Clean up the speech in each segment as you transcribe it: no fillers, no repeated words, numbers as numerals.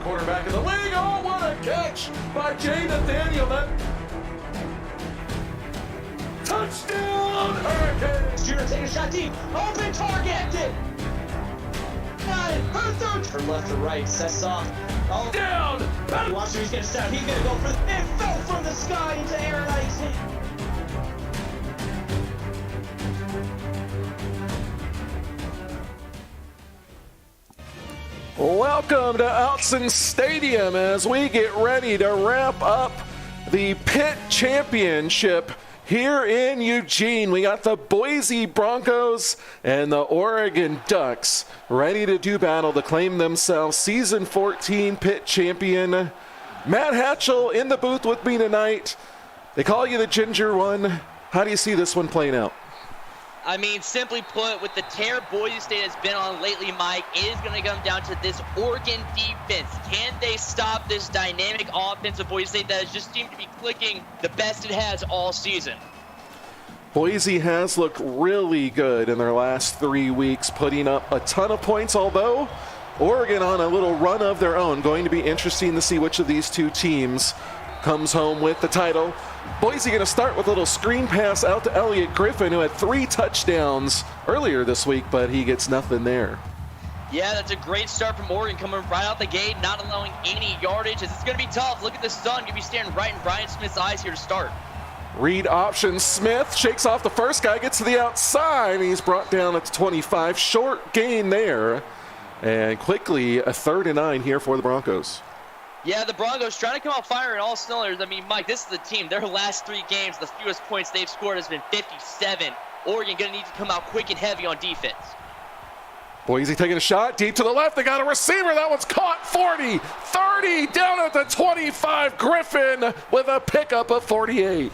Quarterback of the league. Oh, what a catch by Jay Nathaniel. That touchdown, Hurricanes. Shooter take a shot deep. Open target. From left to right. Sets off. Oh, down. Watch who he's going to step. He's going to go for it. Fell from the sky into air and ice. Welcome to Outson Stadium as we get ready to wrap up the Pitt Championship here in Eugene. We got the Boise Broncos and the Oregon Ducks ready to do battle to claim themselves season 14 Pitt champion. Matt Hatchell in the booth with me tonight. They call you the Ginger One. How do you see this one playing out? I mean, simply put, with the tear Boise State has been on lately, Mike, it is going to come down to this Oregon defense. Can they stop this dynamic offense of Boise State that has just seemed to be clicking the best it has all season? Boise has looked really good in their last 3 weeks, putting up a ton of points, although Oregon on a little run of their own. Going to be interesting to see which of these two teams comes home with the title. Boise going to start with a little screen pass out to Elliott Griffin, who had 3 touchdowns earlier this week, but he gets nothing there. Yeah, that's a great start from Oregon, coming right out the gate, not allowing any yardage. It's going to be tough. Look at the sun. Going to be staring right in Brian Smith's eyes here to start. Read option. Smith shakes off the first guy, gets to the outside, and he's brought down at 25. Short gain there, and quickly a 3rd and 9 here for the Broncos. Yeah, the Broncos trying to come out firing all cylinders. I mean, Mike, this is the team. Their last 3 games, the fewest points they've scored has been 57. Oregon going to need to come out quick and heavy on defense. Boise taking a shot deep to the left. They got a receiver. That one's caught. 40, 30, down at the 25. Griffin with a pickup of 48.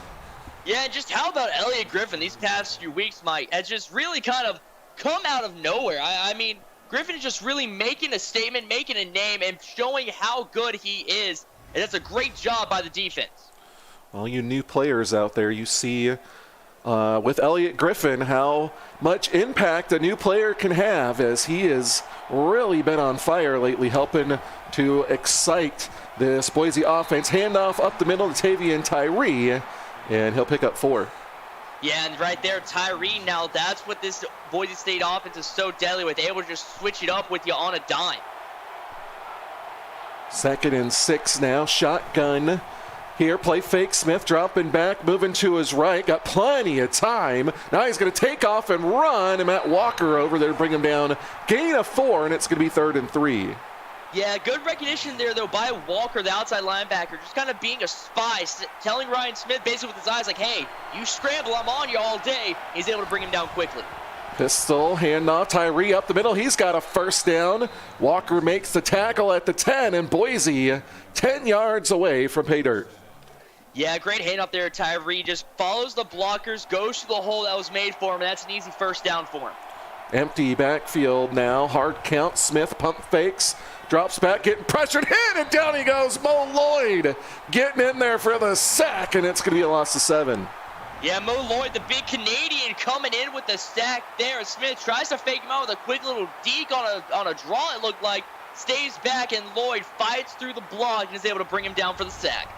Yeah, just how about Elliott Griffin these past few weeks, Mike, has just really kind of come out of nowhere. I mean, Griffin is just really making a statement, making a name, and showing how good he is. And that's a great job by the defense. Well, you new players out there, you see with Elliott Griffin how much impact a new player can have, as he has really been on fire lately, helping to excite this Boise offense. Handoff up the middle to Tavian Tyree, and he'll pick up 4. Yeah, and right there, Tyree, now that's what this Boise State offense is so deadly with, able to just switch it up with you on a dime. 2nd and 6 now, shotgun here, play fake, Smith dropping back, moving to his right, got plenty of time. Now he's going to take off and run, and Matt Walker over there to bring him down. Gain of 4, and it's going to be 3rd and 3. Yeah, good recognition there, though, by Walker, the outside linebacker, just kind of being a spy, telling Ryan Smith basically with his eyes, like, hey, you scramble, I'm on you all day. He's able to bring him down quickly. Pistol, handoff, Tyree up the middle. He's got a 1st down. Walker makes the tackle at the 10, and Boise 10 yards away from pay dirt. Yeah, great handoff there. Tyree just follows the blockers, goes to the hole that was made for him, and that's an easy 1st down for him. Empty backfield now, hard count. Smith pump fakes, drops back, getting pressured, hit, and down he goes. Mo Lloyd getting in there for the sack, and it's going to be a loss of 7. Yeah, Mo Lloyd, the big Canadian, coming in with the sack there. Smith tries to fake him out with a quick little deke on a draw, it looked like. Stays back, and Lloyd fights through the block and is able to bring him down for the sack.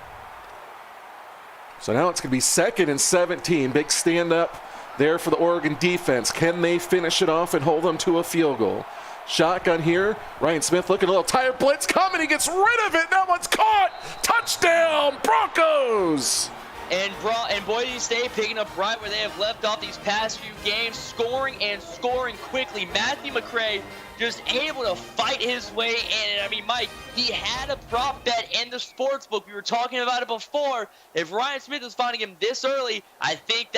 So now it's going to be 2nd and 17. Big stand up there for the Oregon defense. Can they finish it off and hold them to a field goal? Shotgun here. Ryan Smith looking a little tired. Blitz coming. He gets rid of it. Now it's caught. Touchdown, Broncos. And Boise State picking up right where they have left off these past few games, scoring and scoring quickly. Matthew McCray just able to fight his way in. And I mean, Mike, he had a prop bet in the sports book. We were talking about it before. If Ryan Smith is finding him this early, I think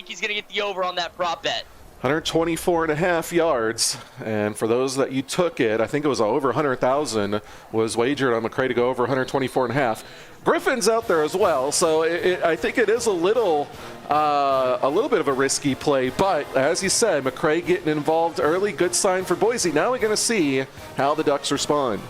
he's going to get the over on that prop bet. 124.5 yards, and for those that you took it, I think it was over 100,000 was wagered on McCray to go over 124.5. Griffin's out there as well, so I think it is a little bit of a risky play, but as you said, McCray getting involved early, good sign for Boise. Now we're going to see how the Ducks respond.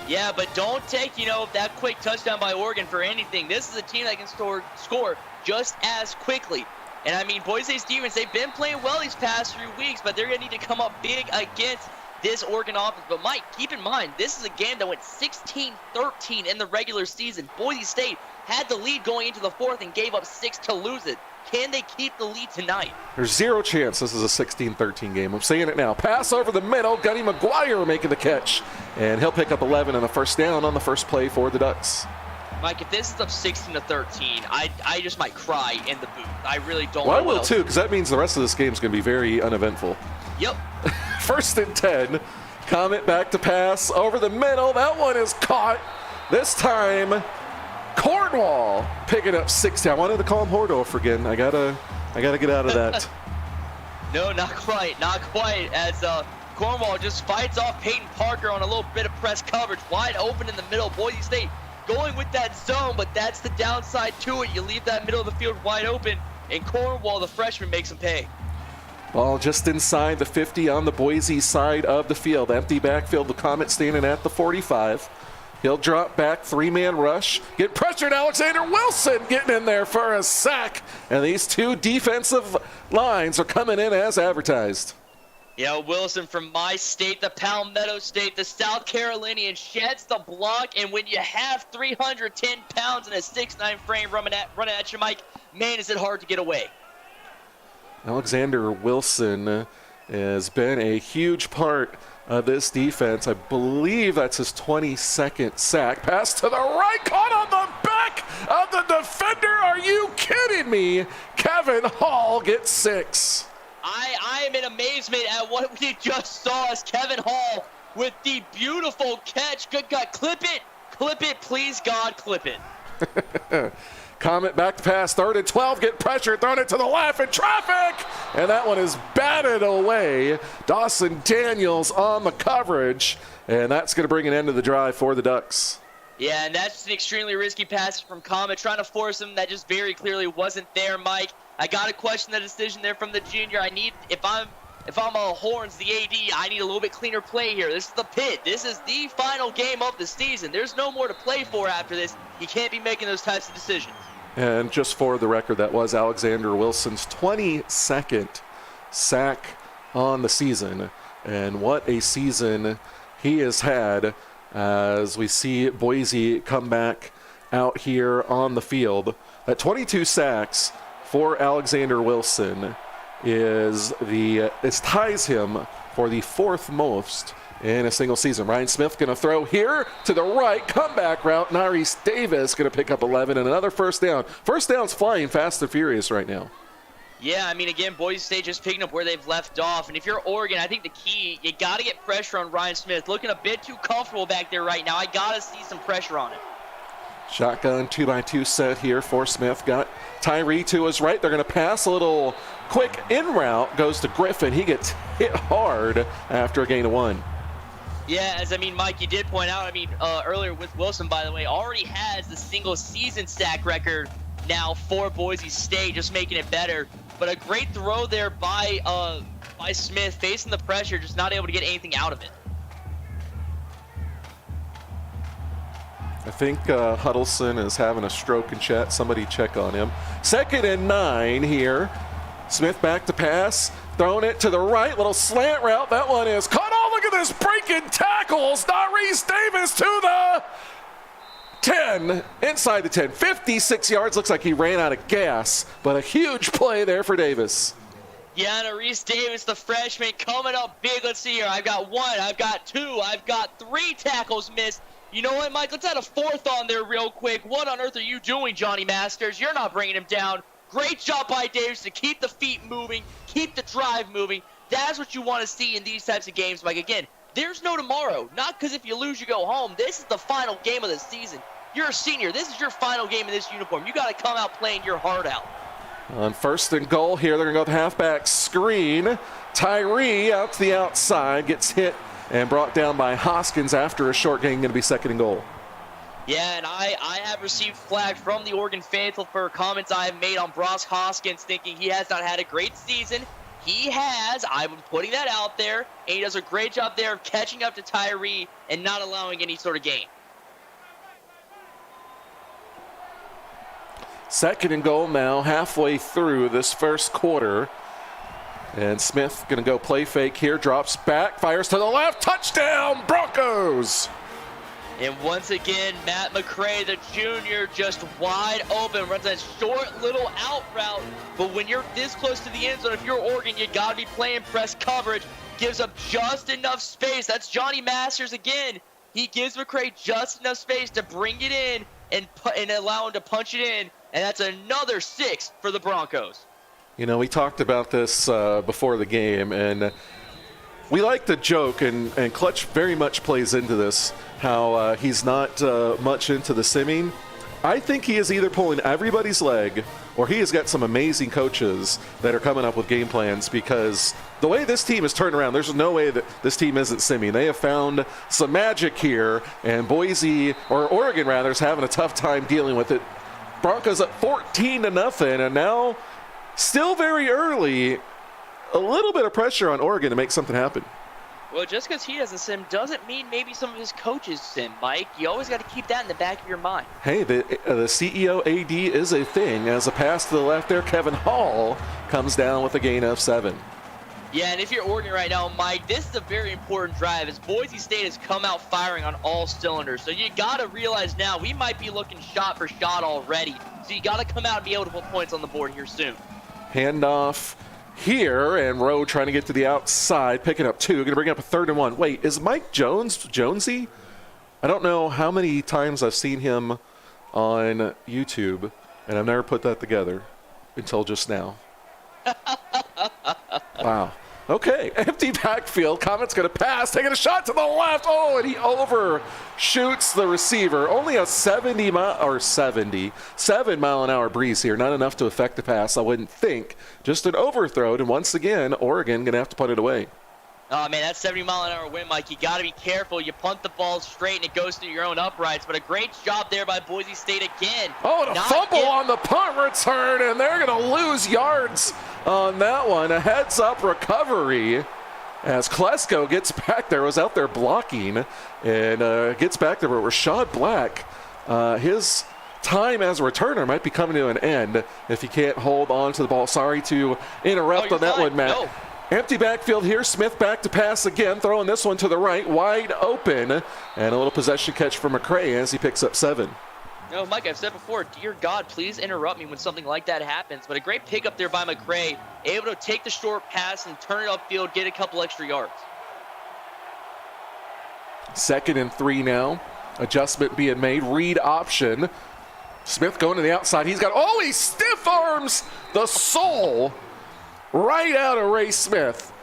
Yeah, but don't take, that quick touchdown by Oregon for anything. This is a team that can score just as quickly. And I mean, Boise State's defense, they've been playing well these past few weeks, but they're going to need to come up big against this Oregon offense. But Mike, keep in mind, this is a game that went 16-13 in the regular season. Boise State had the lead going into the 4th and gave up 6 to lose it. Can they keep the lead tonight? There's zero chance this is a 16-13 game. I'm saying it now. Pass over the middle. Gunny McGuire making the catch. And he'll pick up 11 and a 1st down on the first play for the Ducks. Mike, if this is up 16-13, I just might cry in the booth. I really don't. Well, I will too, because that means the rest of this game is going to be very uneventful. Yep. 1st and 10. Comet back to pass over the middle. That one is caught. This time, Cornwall picking up 60. I wanted to call him Hordorf again. I gotta get out of that. No, not quite. Not quite. As Cornwall just fights off Peyton Parker on a little bit of press coverage, wide open in the middle. Boise State going with that zone, but that's the downside to it. You leave that middle of the field wide open, and Cornwall, the freshman, makes him pay. Ball just inside the 50 on the Boise side of the field. Empty backfield, the Comet standing at the 45. He'll drop back, 3-man rush. Get pressured, Alexander Wilson getting in there for a sack. And these 2 defensive lines are coming in as advertised. Yeah, Wilson from my state, the Palmetto State, the South Carolinian, sheds the block, and when you have 310 pounds and a 6'9" frame running at you, Mike, man, is it hard to get away. Alexander Wilson has been a huge part of this defense. I believe that's his 22nd sack. Pass to the right, caught on the back of the defender. Are you kidding me? Kevin Hall gets 6. I am in amazement at what we just saw as Kevin Hall with the beautiful catch. Good God, clip it, please God, clip it. Comet back to pass, 3rd and 12, get pressure, throwing it to the left in traffic, and that one is batted away. Dawson Daniels on the coverage, and that's going to bring an end to the drive for the Ducks. Yeah, and that's just an extremely risky pass from Comet, trying to force him. That just very clearly wasn't there, Mike. I got to question the decision there from the junior. If I'm Horns, the AD, I need a little bit cleaner play here. This is the pit. This is the final game of the season. There's no more to play for after this. You can't be making those types of decisions. And just for the record, that was Alexander Wilson's 22nd sack on the season. And what a season he has had as we see Boise come back out here on the field. At 22 sacks for Alexander Wilson ties him for the 4th most in a single season. Ryan Smith going to throw here to the right, comeback route. Narice Davis going to pick up 11 and another first down. First down's flying fast and furious right now. Yeah, I mean, again, Boise State just picking up where they've left off. And if you're Oregon, I think the key, you got to get pressure on Ryan Smith. Looking a bit too comfortable back there right now. I got to see some pressure on him. Shotgun 2x2 set here for Smith. Got Tyree to his right. They're going to pass a little quick in route. Goes to Griffin. He gets hit hard after a gain of 1. Yeah, Mike, you did point out, earlier with Wilson, by the way, already has the single season sack record now for Boise State, just making it better. But a great throw there by Smith, facing the pressure, just not able to get anything out of it. I think Huddleston is having a stroke in chat. Somebody check on him. 2nd and 9 here. Smith back to pass. Throwing it to the right. Little slant route. That one is caught. Oh, look at this breaking tackles. Narice Davis to the 10. Inside the 10. 56 yards. Looks like he ran out of gas. But a huge play there for Davis. Yeah, Narice Davis, the freshman, coming up big. Let's see here. I've got 1. I've got 2. I've got 3 tackles missed. You know what, Mike? Let's add a 4th on there real quick. What on earth are you doing, Johnny Masters? You're not bringing him down. Great job by Davis to keep the feet moving, keep the drive moving. That's what you want to see in these types of games, Mike. Again, there's no tomorrow. Not because if you lose, you go home. This is the final game of the season. You're a senior. This is your final game in this uniform. You got to come out playing your heart out. On 1st and goal here, they're going to go with halfback screen. Tyree out to the outside, gets hit and brought down by Hoskins after a short gain. Going to be 2nd and goal. Yeah, and I have received flack from the Oregon faithful for comments I have made on Bross Hoskins, thinking he has not had a great season. He has. I'm putting that out there, and he does a great job there of catching up to Tyree and not allowing any sort of gain. 2nd and goal now, halfway through this first quarter. And Smith going to go play fake here, drops back, fires to the left, touchdown, Broncos! And once again, Matt McCray, the junior, just wide open, runs a short little out route. But when you're this close to the end zone, if you're Oregon, you got to be playing press coverage. Gives up just enough space. That's Johnny Masters again. He gives McCray just enough space to bring it in and allow him to punch it in. And that's another 6 for the Broncos. You know, we talked about this before the game, and we like to joke, and Clutch very much plays into this, how he's not much into the simming. I think he is either pulling everybody's leg, or he has got some amazing coaches that are coming up with game plans, because the way this team is turned around, there's no way that this team isn't simming. They have found some magic here, and Boise, or Oregon rather, is having a tough time dealing with it. Broncos up 14-0, and now still very early, a little bit of pressure on Oregon to make something happen. Well, just because he doesn't sim doesn't mean maybe some of his coaches sim, Mike. You always got to keep that in the back of your mind. Hey, the CEO AD is a thing. As a pass to the left there, Kevin Hall comes down with a gain of 7. Yeah, and if you're Oregon right now, Mike, this is a very important drive as Boise State has come out firing on all cylinders. So you got to realize now we might be looking shot for shot already. So you got to come out and be able to put points on the board here soon. Handoff here, and Rowe trying to get to the outside, picking up 2. Going to bring up a 3rd and 1. Wait, is Mike Jonesy? I don't know how many times I've seen him on YouTube, and I've never put that together until just now. Wow. Okay, empty backfield. Comet's going to pass, taking a shot to the left. Oh, and he overshoots the receiver. Only a 7 mile an hour breeze here. Not enough to affect the pass, I wouldn't think. Just an overthrow, and once again, Oregon going to have to put it away. Oh, man, that's 70-mile-an-hour wind, Mike. You got to be careful. You punt the ball straight, and it goes through your own uprights. But a great job there by Boise State again. Oh, and a fumble on the punt return, and they're going to lose yards on that one. A heads-up recovery as Klesko gets back there. Was out there blocking and gets back there. But Rashad Black, his time as a returner might be coming to an end if he can't hold on to the ball. Sorry to interrupt on that one, Matt. No. Empty backfield here. Smith back to pass again, throwing this one to the right, wide open, and a little possession catch for McCray as he picks up 7. No, Mike, I've said before, dear God, please interrupt me when something like that happens. But a great pickup there by McCray, able to take the short pass and turn it upfield, get a couple extra yards. 2nd and 3 now. Adjustment being made. Read option. Smith going to the outside. He's got, he stiff arms the soul right out of Ray Smith.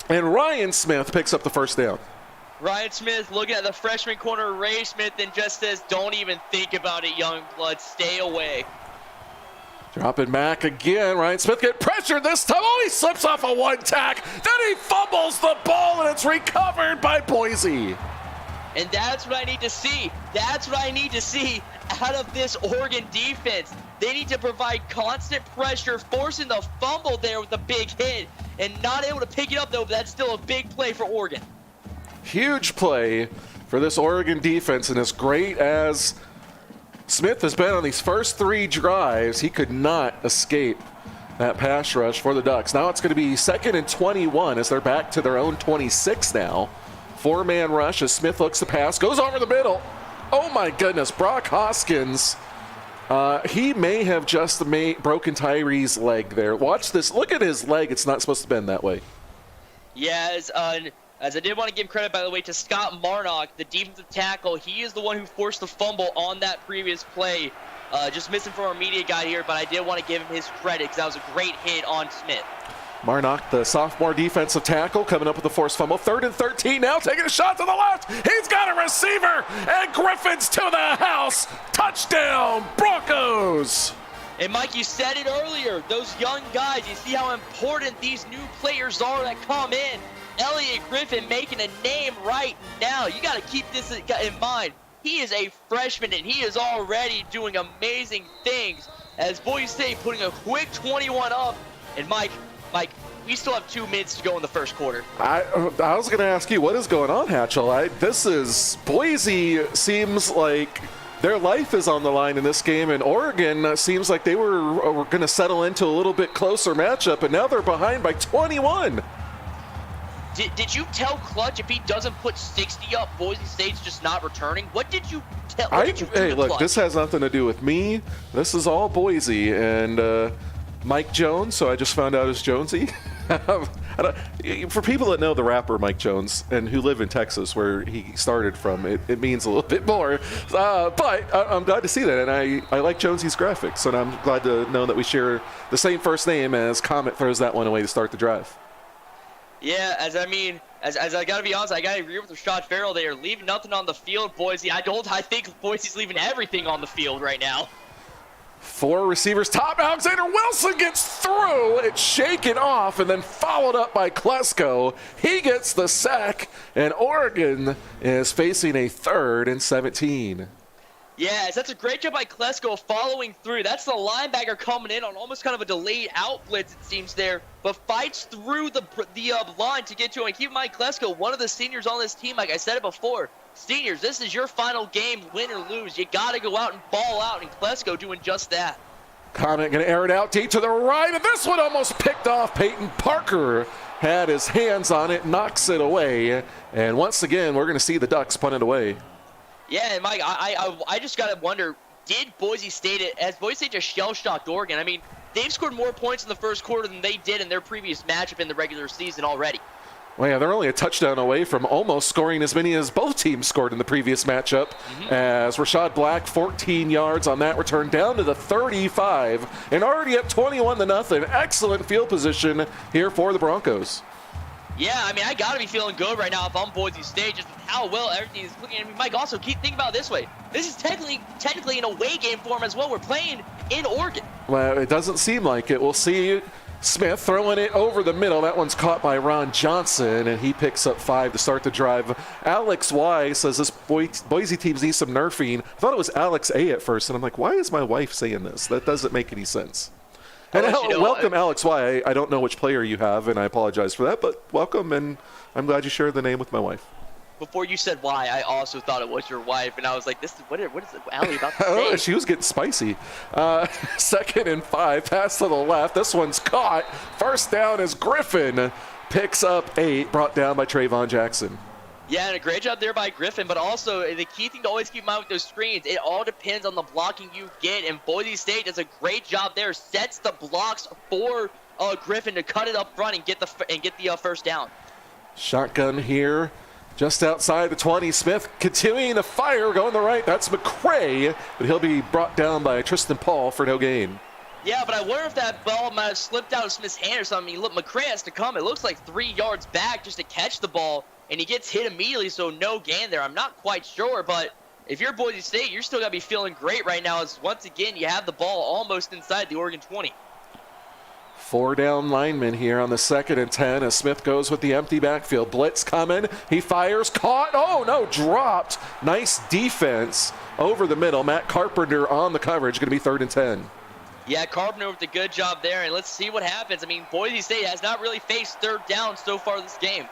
And Ryan Smith picks up the first down. Ryan Smith looking at the freshman corner, Ray Smith, and just says, don't even think about it, young blood. Stay away. Dropping back again. Ryan Smith get pressured this time. He slips off a one tack. Then he fumbles the ball, and it's recovered by Boise. And that's what I need to see. That's what I need to see out of this Oregon defense. They need to provide constant pressure, forcing the fumble there with a big hit, and not able to pick it up, though, but that's still a big play for Oregon. Huge play for this Oregon defense, and as great as Smith has been on these first 3 drives, he could not escape that pass rush for the Ducks. Now it's going to be 2nd and 21 as they're back to their own 26 now. 4-man rush as Smith looks to pass, goes over the middle. Oh my goodness, Brock Hoskins. He may have just broken Tyree's leg there. Watch this. Look at his leg. It's not supposed to bend that way. Yeah, as I did want to give credit, by the way, to Scott Marnock, the defensive tackle. He is the one who forced the fumble on that previous play. Just missing from our media guy here, but I did want to give him his credit because that was a great hit on Smith. Marnock, the sophomore defensive tackle, coming up with a forced fumble. 3rd and 13 now, taking a shot to the left. He's got a receiver, and Griffin's to the house. Touchdown, Broncos. And Mike, you said it earlier, those young guys, you see how important these new players are that come in. Elliott Griffin making a name right now. You got to keep this in mind. He is a freshman, and he is already doing amazing things as Boise State putting a quick 21 up. And Mike, we still have 2 minutes to go in the first quarter. I was going to ask you, what is going on, Hatchell? Boise seems like their life is on the line in this game, and Oregon seems like they were going to settle into a little bit closer matchup, and now they're behind by 21. Did you tell Clutch if he doesn't put 60 up, Boise State's just not returning? What did you tell? Hey, look, this has nothing to do with me. This is all Boise and Mike Jones, so I just found out it's Jonesy. For people that know the rapper Mike Jones and who live in Texas, where he started from, it means a little bit more. But I'm glad to see that, and I like Jonesy's graphics, and I'm glad to know that we share the same first name as Comet throws that one away to start the drive. Yeah, as I gotta be honest, I gotta agree with Rashad Farrell. They are leaving nothing on the field, Boise. I think Boise's leaving everything on the field right now. 4 receivers, top. Alexander Wilson gets through. It's shaken off and then followed up by Klesko. He gets the sack, and Oregon is facing a 3rd and 17. Yes, that's a great job by Klesko following through. That's the linebacker coming in on almost kind of a delayed out blitz, it seems there, but fights through the line to get to him. And keep in mind, Klesko, one of the seniors on this team, like I said it before, seniors, this is your final game, win or lose. You got to go out and ball out, and Klesko doing just that. Comet going to air it out deep to the right, and this one almost picked off. Peyton Parker had his hands on it, knocks it away, and once again, we're going to see the Ducks punt it away. Yeah, and Mike, I just got to wonder, has Boise State just shell-shocked Oregon? I mean, they've scored more points in the first quarter than they did in their previous matchup in the regular season already. Well, yeah, they're only a touchdown away from almost scoring as many as both teams scored in the previous matchup. As Rashad Black, 14 yards on that return, down to the 35, and already up 21-0. Excellent field position here for the Broncos. Yeah, I mean, I got to be feeling good right now if I'm Boise State, just with how well everything is clicking. I mean, Mike, also keep thinking about it this way. This is technically an away game for them as well. We're playing in Oregon. Well, it doesn't seem like it. We'll see Smith throwing it over the middle. That one's caught by Ron Johnson, and he picks up 5 to start the drive. Alex Y says this Boise team needs some nerfing. I thought it was Alex A at first, and I'm like, why is my wife saying this? That doesn't make any sense. And welcome, Alex Y. I don't know which player you have, and I apologize for that, but welcome, and I'm glad you shared the name with my wife. Before you said why, I also thought it was your wife, and I was like, what is Allie about to say? She was getting spicy. 2nd and 5, pass to the left. This one's caught. First down is Griffin. Picks up 8, brought down by Trayvon Jackson. Yeah, and a great job there by Griffin, but also the key thing to always keep in mind with those screens, it all depends on the blocking you get, and Boise State does a great job there, sets the blocks for Griffin to cut it up front and get the first down. Shotgun here, just outside the 20. Smith continuing to fire, going the right. That's McCray, but he'll be brought down by Tristan Paul for no gain. Yeah, but I wonder if that ball might have slipped out of Smith's hand or something. Look, McCray has to come. It looks like 3 yards back just to catch the ball, and he gets hit immediately, so no gain there. I'm not quite sure, but if you're Boise State, you're still going to be feeling great right now as, once again, you have the ball almost inside the Oregon 20. 4 down linemen here on the 2nd and 10 as Smith goes with the empty backfield. Blitz coming. He fires. Caught. Oh, no. Dropped. Nice defense over the middle. Matt Carpenter on the coverage. Going to be 3rd and 10. Yeah, Carpenter with a good job there, and let's see what happens. I mean, Boise State has not really faced 3rd down so far this game.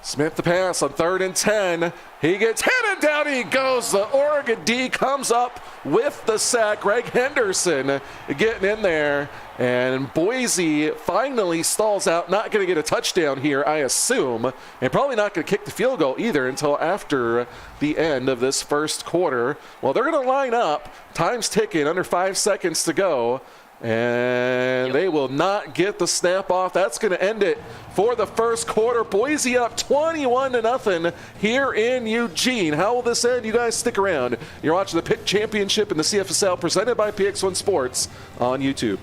Smith the pass on 3rd and 10. He gets hit and down he goes. The Oregon D comes up with the sack. Greg Henderson getting in there. And Boise finally stalls out. Not going to get a touchdown here, I assume. And probably not going to kick the field goal either until after the end of this first quarter. Well, they're going to line up. Time's ticking. Under 5 seconds to go. And they will not get the snap off. That's going to end it for the first quarter. Boise up 21-0 here in Eugene. How will this end? You guys stick around. You're watching the Pitt Championship in the CFSL presented by PX1 Sports on YouTube.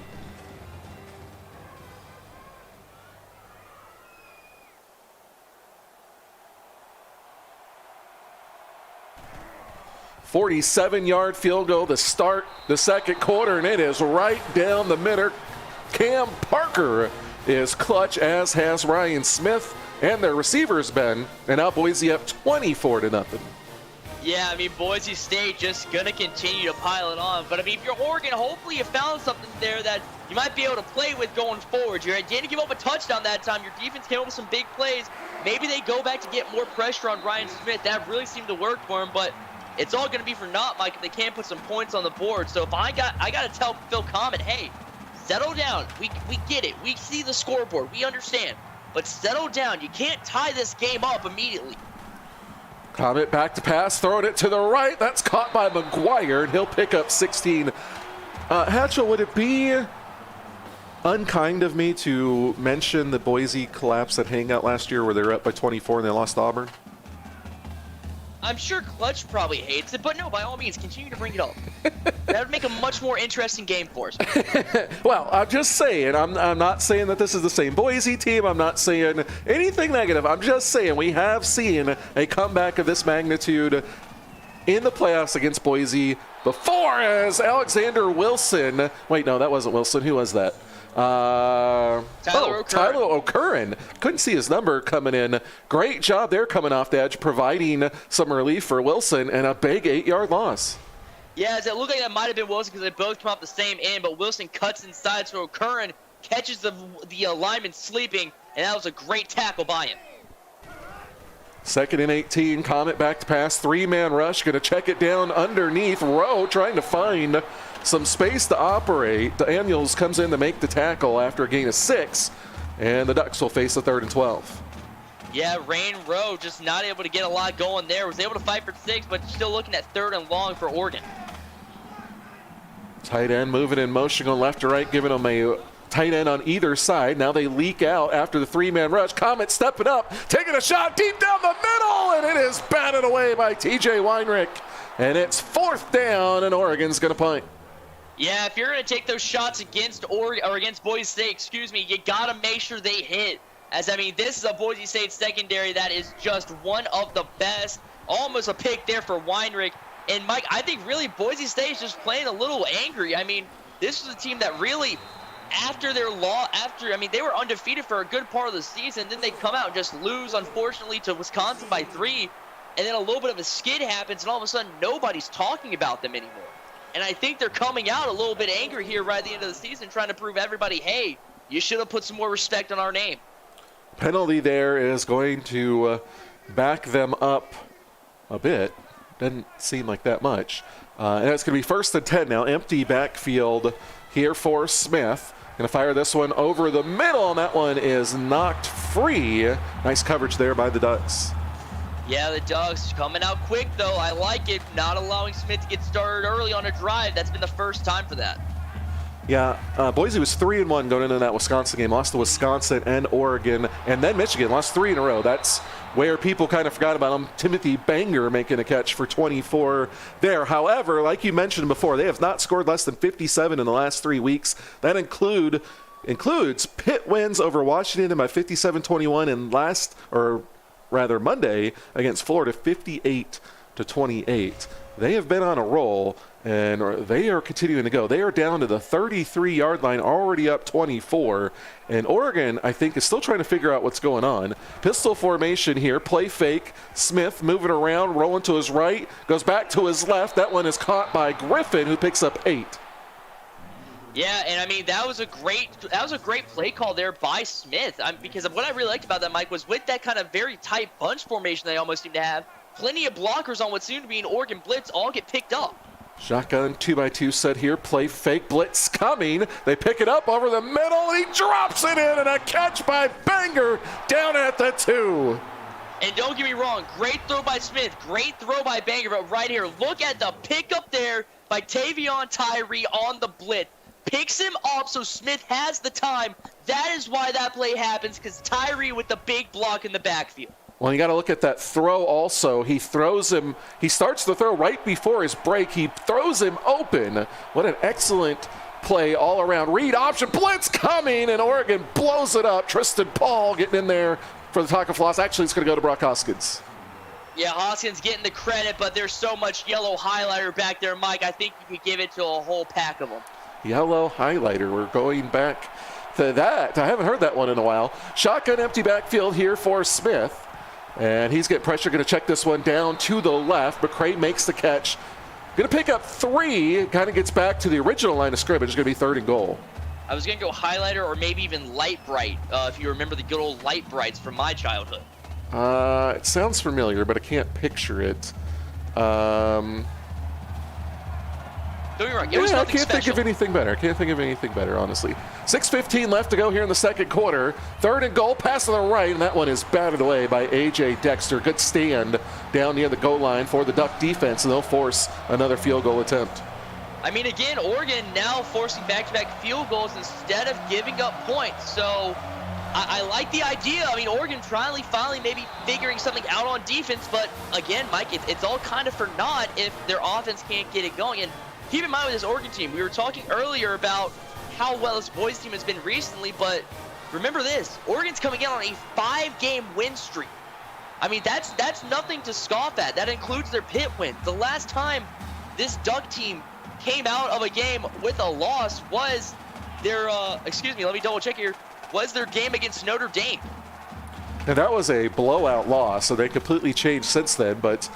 .47-yard field goal to start the second quarter, and it is right down the middle. Cam Parker is clutch, as has Ryan Smith, and their receivers been. And now Boise up 24-0. Yeah, I mean, Boise State just going to continue to pile it on. But, I mean, if you're Oregon, hopefully you found something there that you might be able to play with going forward. You didn't give up a touchdown that time. Your defense came up with some big plays. Maybe they go back to get more pressure on Ryan Smith. That really seemed to work for him, but it's all going to be for naught, Mike, if they can't put some points on the board. So if I got to tell Phil Common, hey, settle down. We get it. We see the scoreboard. We understand. But settle down. You can't tie this game up immediately. Comet back to pass, throwing it to the right. That's caught by McGuire, and he'll pick up 16. Hatchell, would it be unkind of me to mention the Boise collapse at Hangout last year where they were up by 24 and they lost to Auburn? I'm sure Clutch probably hates it, but no, by all means, continue to bring it up. That would make a much more interesting game for us. Well, I'm just saying, I'm not saying that this is the same Boise team. I'm not saying anything negative. I'm just saying we have seen a comeback of this magnitude in the playoffs against Boise before, as Alexander Wilson. Wait, no, that wasn't Wilson. Who was that? Tyler O'Curran. Couldn't see his number coming in. Great job there coming off the edge, providing some relief for Wilson, and a big 8-yard loss. Yeah, it looked like that might have been Wilson because they both come off the same end, but Wilson cuts inside, so O'Curran catches the lineman sleeping, and that was a great tackle by him. 2nd and 18, Comet back to pass, 3-man rush, going to check it down underneath. Rowe trying to find some space to operate. Daniels comes in to make the tackle after a gain of 6, and the Ducks will face a 3rd and 12. Yeah, Rain Rowe just not able to get a lot going there. Was able to fight for 6, but still looking at 3rd and long for Oregon. Tight end moving in motion going left to right, giving them a tight end on either side. Now they leak out after the 3-man rush. Comet stepping up, taking a shot deep down the middle, and it is batted away by TJ Weinrich. And it's 4th down, and Oregon's going to punt. Yeah, if you're going to take those shots against against Boise State, you got to make sure they hit. As, I mean, this is a Boise State secondary that is just one of the best. Almost a pick there for Weinrich. And, Mike, I think really Boise State is just playing a little angry. I mean, this is a team that really after their I mean, they were undefeated for a good part of the season. Then they come out and just lose, unfortunately, to Wisconsin by 3. And then a little bit of a skid happens, and all of a sudden nobody's talking about them anymore. And I think they're coming out a little bit angry here right at the end of the season, trying to prove everybody, hey, you should have put some more respect on our name. Penalty there is going to back them up a bit. Doesn't seem like that much. And it's going to be 1st and 10 now. Empty backfield here for Smith. Going to fire this one over the middle, and that one is knocked free. Nice coverage there by the Ducks. Yeah, the Ducks coming out quick, though. I like it. Not allowing Smith to get started early on a drive. That's been the first time for that. Yeah, Boise was 3-1 going into that Wisconsin game. Lost to Wisconsin and Oregon, and then Michigan. Lost 3 in a row. That's where people kind of forgot about him. Timothy Banger making a catch for 24 there. However, like you mentioned before, they have not scored less than 57 in the last 3 weeks. That includes Pitt wins over Washington by 57-21 and Monday against Florida 58-28. They have been on a roll, and they are continuing to go. They are down to the 33-yard line, already up 24. And Oregon, I think, is still trying to figure out what's going on. Pistol formation here, play fake. Smith moving around, rolling to his right, goes back to his left. That one is caught by Griffin, who picks up 8. Yeah, and I mean, that was a great play call there by Smith. Because what I really liked about that, Mike, was with that kind of very tight bunch formation they almost seem to have, plenty of blockers on what soon to be an Oregon blitz all get picked up. Shotgun 2x2 set here, play fake, blitz coming. They pick it up over the middle, and he drops it in, and a catch by Banger down at the 2. And don't get me wrong, great throw by Smith, great throw by Banger, but right here, look at the pickup there by Tavion Tyree on the blitz. Picks him up so Smith has the time. That is why that play happens, because Tyree with the big block in the backfield. Well, you got to look at that throw also. He throws him, he starts the throw right before his break. He throws him open. What an excellent play all around. Read option, blitz coming, and Oregon blows it up. Tristan Paul getting in there for the tackle for loss. Actually, it's going to go to Brock Hoskins. Yeah, Hoskins getting the credit, but there's so much yellow highlighter back there, Mike. I think you could give it to a whole pack of them. Yellow highlighter. We're going back to that. I haven't heard that one in a while. Shotgun empty backfield here for Smith. And he's getting pressure, going to check this one down to the left. McCray makes the catch. Going to pick up 3. Kind of gets back to the original line of scrimmage. It's going to be 3rd and goal. I was going to go highlighter or maybe even light bright, if you remember the good old light brights from my childhood. It sounds familiar, but I can't picture it. Don't get me wrong, it Yeah, was I nothing can't think of anything better. Honestly. 6:15 left to go here in the second quarter. 3rd and goal, pass to the right, and that one is batted away by A.J. Dexter. Good stand down near the goal line for the Duck defense, and they'll force another field goal attempt. I mean, again, Oregon now forcing back-to-back field goals instead of giving up points. So I like the idea. I mean, Oregon finally maybe figuring something out on defense, but again, Mike, it's all kind of for naught if their offense can't get it going. And keep in mind with this Oregon team, we were talking earlier about how well this Boise team has been recently, but remember this, Oregon's coming in on a 5-game win streak. I mean, that's nothing to scoff at. That includes their Pitt win. The last time this Duck team came out of a game with a loss was their, let me double check here, was their game against Notre Dame. And that was a blowout loss, so they completely changed since then, but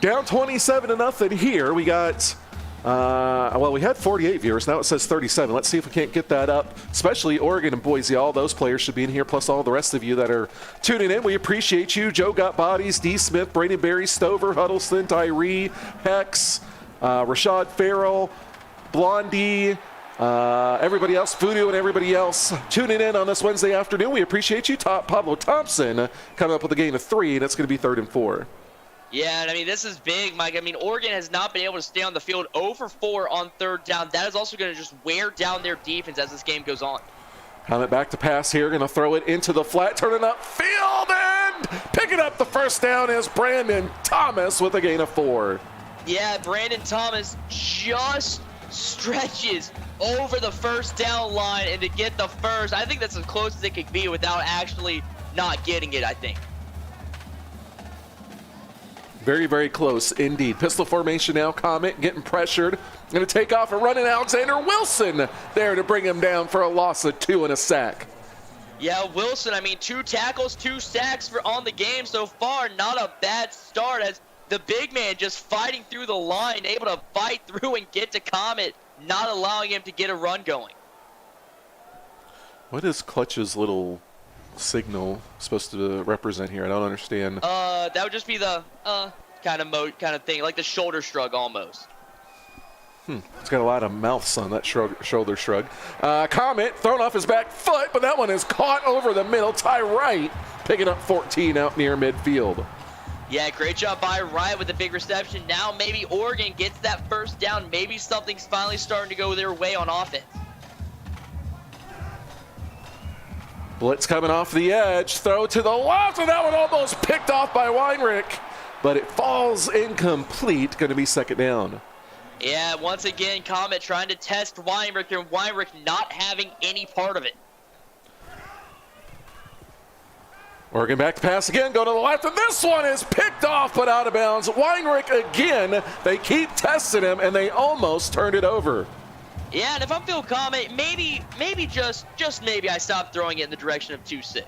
down 27-0 here. We got we had 48 viewers. Now it says 37. Let's see if we can't get that up, especially Oregon and Boise. All those players should be in here, plus all the rest of you that are tuning in. We appreciate you. Joe Got Bodies, D. Smith, Brandon Berry, Stover, Huddleston, Tyree, Hex, Rashad Farrell, Blondie, everybody else, Voodoo, and everybody else tuning in on this Wednesday afternoon. We appreciate you. Pablo Thompson coming up with a gain of 3, and it's going to be 3rd and 4. Yeah, and I mean, this is big, Mike. I mean, Oregon has not been able to stay on the field 0 for 4 on 3rd down. That is also going to just wear down their defense as this game goes on. Coming back to pass here, going to throw it into the flat, turning up field, and picking up the first down is Brandon Thomas with a gain of 4. Yeah, Brandon Thomas just stretches over the first down line, and to get the first, I think that's as close as it could be without actually not getting it, I think. Very, very close indeed. Pistol formation now. Comet getting pressured. Going to take off and run in. Alexander Wilson there to bring him down for a loss of 2 and a sack. Yeah, Wilson, I mean, 2 tackles, 2 sacks on the game so far. Not a bad start as the big man just fighting through the line, able to fight through and get to Comet, not allowing him to get a run going. What is Clutch's little signal supposed to represent here? I don't understand. That would just be the kind of thing, like the shoulder shrug almost. It's got a lot of mouths on that shoulder shrug. Comet thrown off his back foot, but that one is caught over the middle. Ty Wright picking up 14 out near midfield. Yeah, great job by Wright with the big reception. Now maybe Oregon gets that first down. Maybe something's finally starting to go their way on offense. Blitz coming off the edge. Throw to the left, and that one almost picked off by Weinrich, but it falls incomplete. Going to be second down. Yeah, once again, Comet trying to test Weinrich, and Weinrich not having any part of it. Oregon back to pass again, go to the left, and this one is picked off but out of bounds. Weinrich again, they keep testing him, and they almost turned it over. Yeah, and if I'm Phil Comet, maybe just maybe I stop throwing it in the direction of 2-6.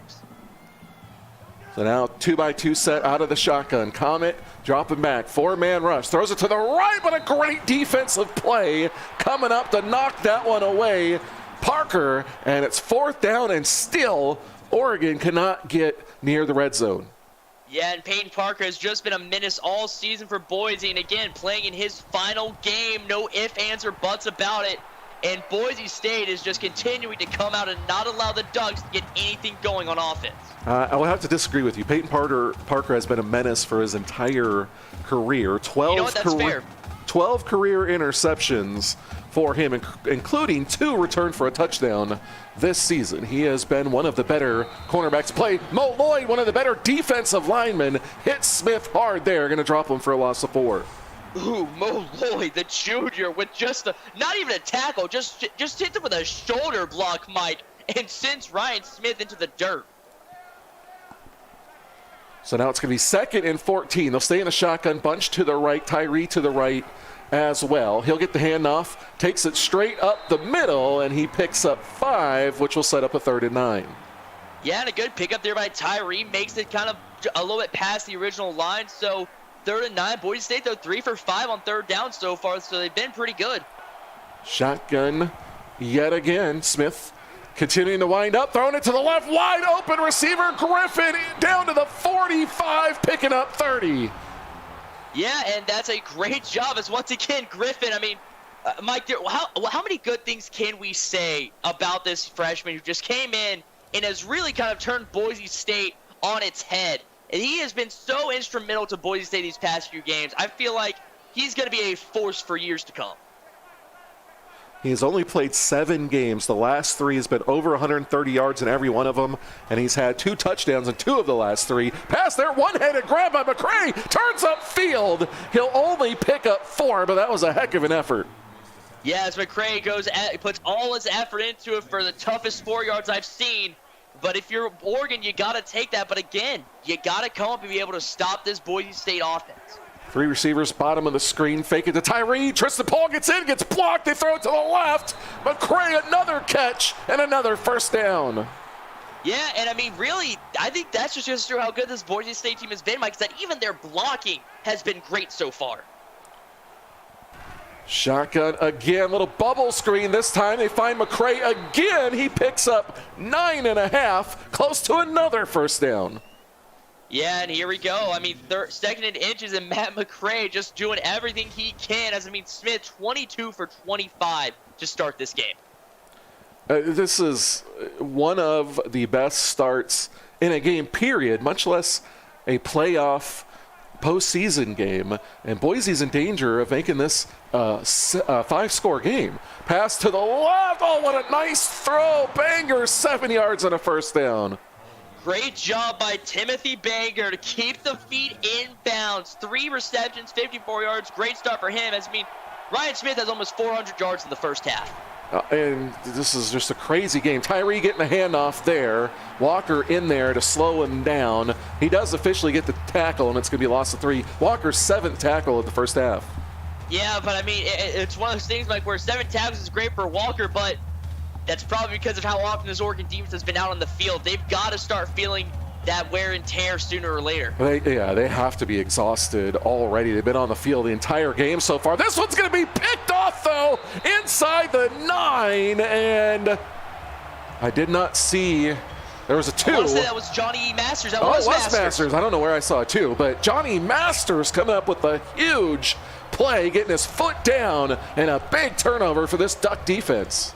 So now 2x2 set out of the shotgun. Comet dropping back, 4-man rush, throws it to the right, but a great defensive play coming up to knock that one away. Parker, and it's 4th down, and still Oregon cannot get near the red zone. Yeah, and Peyton Parker has just been a menace all season for Boise, and again, playing in his final game, no ifs, ands, or buts about it. And Boise State is just continuing to come out and not allow the Ducks to get anything going on offense. I will have to disagree with you. Peyton Parker has been a menace for his entire career. 12 career interceptions for him, including 2 returned for a touchdown this season. He has been one of the better cornerbacks. Play Mo Lloyd, one of the better defensive linemen, hit Smith hard there. Going to drop him for a loss of 4. Ooh, Mo Lloyd, the junior, with just not even a tackle, just hits him with a shoulder block, Mike, and sends Ryan Smith into the dirt. So now it's going to be 2nd and 14. They'll stay in a shotgun bunch to the right, Tyree to the right as well. He'll get the handoff, takes it straight up the middle, and he picks up 5, which will set up a 3rd and 9. Yeah, and a good pickup there by Tyree, makes it kind of a little bit past the original line, so 3rd and 9. Boise State, though, 3 for 5 on 3rd down so far, so they've been pretty good. Shotgun yet again. Smith continuing to wind up, throwing it to the left, wide open receiver. Griffin down to the 45, picking up 30. Yeah, and that's a great job as once again, Griffin, I mean, Mike, how many good things can we say about this freshman who just came in and has really kind of turned Boise State on its head? And he has been so instrumental to Boise State these past few games. I feel like he's going to be a force for years to come. He has only played 7 games. The last 3 has been over 130 yards in every one of them, and he's had 2 touchdowns in 2 of the last 3. Pass there, one-handed grab by McCray, turns upfield. He'll only pick up 4, but that was a heck of an effort. Yeah, as McCray puts all his effort into it for the toughest 4 yards I've seen. But if you're Oregon, you got to take that. But again, you got to come up and be able to stop this Boise State offense. 3 receivers, bottom of the screen, fake it to Tyree. Tristan Paul gets in, gets blocked. They throw it to the left. McCray, another catch and another first down. Yeah, and I mean, really, I think that's just shows how good this Boise State team has been, Mike, that even their blocking has been great so far. Shotgun again, little bubble screen this time. They find McCray again. He picks up 9.5, close to another first down. Yeah, and here we go. I mean, 2nd and inches, and Matt McCray just doing everything he can. As I mean, Smith 22 for 25 to start this game. This is one of the best starts in a game, period, much less a playoff postseason game. And Boise's in danger of making this a 5-score game. Pass to the left. Oh, what a nice throw. Banger, 7 yards and a first down. Great job by Timothy Banger to keep the feet in bounds. 3 receptions, 54 yards. Great start for him. As I mean, Ryan Smith has almost 400 yards in the first half. And this is just a crazy game. Tyree getting a handoff there. Walker in there to slow him down. He does officially get the tackle, and it's going to be a loss of 3. Walker's 7th tackle of the first half. Yeah, but I mean, it's one of those things like where 7 tackles is great for Walker, but that's probably because of how often this Oregon defense has been out on the field. They've got to start feeling that wear and tear sooner or later. They have to be exhausted already. They've been on the field the entire game so far. This one's going to be picked off, though, inside the 9, and I did not see. There was a 2. I want to say that was Johnny Masters. That Oh, was it was Masters. I don't know where I saw a 2, but Johnny Masters coming up with a huge play, getting his foot down, and a big turnover for this Duck defense.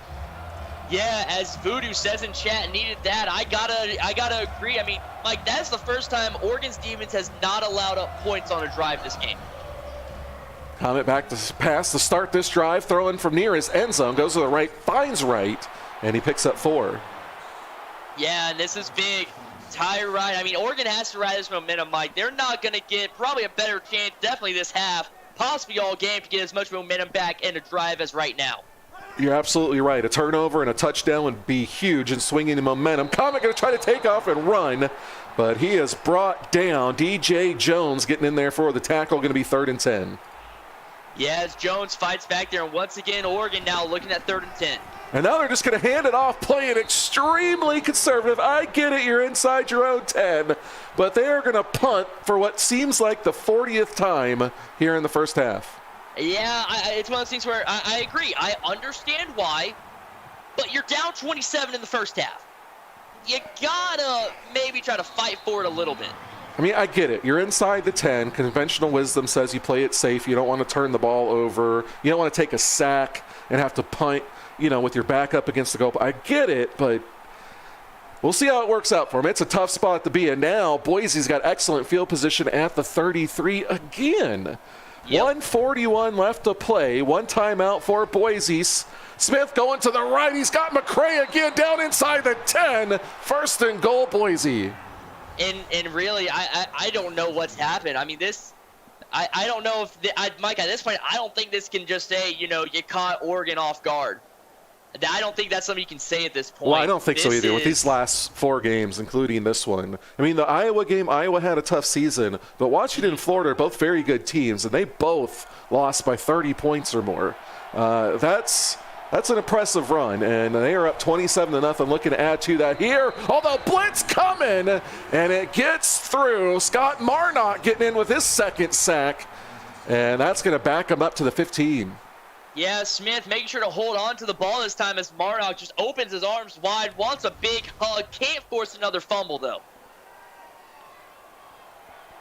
Yeah, as Voodoo says in chat, needed that. I gotta agree. I mean, Mike, that's the first time Oregon's defense has not allowed up points on a drive this game. Comet back to pass to start this drive, throwing from near his end zone, goes to the right, finds right, and he picks up 4. Yeah, and this is big. Tire ride. I mean, Oregon has to ride this momentum, Mike. They're not going to get probably a better chance, definitely this half, possibly all game, to get as much momentum back in a drive as right now. You're absolutely right. A turnover and a touchdown would be huge in swinging the momentum. Comet going to try to take off and run, but he is brought down. DJ Jones getting in there for the tackle, going to be 3rd and 10. Yeah, as Jones fights back there, and once again, Oregon now looking at 3rd and 10. And now they're just going to hand it off, playing extremely conservative. I get it, you're inside your own 10, but they are going to punt for what seems like the 40th time here in the first half. Yeah, it's one of those things where I agree. I understand why, but you're down 27 in the first half. You gotta maybe try to fight for it a little bit. I mean, I get it. You're inside the 10. Conventional wisdom says you play it safe. You don't want to turn the ball over. You don't want to take a sack and have to punt, with your back up against the goal. I get it, but we'll see how it works out for them. It's a tough spot to be in. Now, Boise's got excellent field position at the 33 again. Yep. 1:41 left to play. 1 timeout for Boise. Smith going to the right. He's got McCray again down inside the 10. 1st and goal, Boise. And really, I don't know what's happened. I mean, I don't know if, Mike, at this point, I don't think this can just say, you caught Oregon off guard. I don't think that's something you can say at this point. Well, I don't think so either. With these last 4 games, including this one. I mean, the Iowa game, Iowa had a tough season, but Washington and Florida are both very good teams, and they both lost by 30 points or more. That's an impressive run, and they are up 27-0, looking to add to that here. Although blitz coming, and it gets through. Scott Marnock getting in with his 2nd sack, and that's going to back him up to the 15. Yeah, Smith making sure to hold on to the ball this time as Marnock just opens his arms wide, wants a big hug, can't force another fumble though.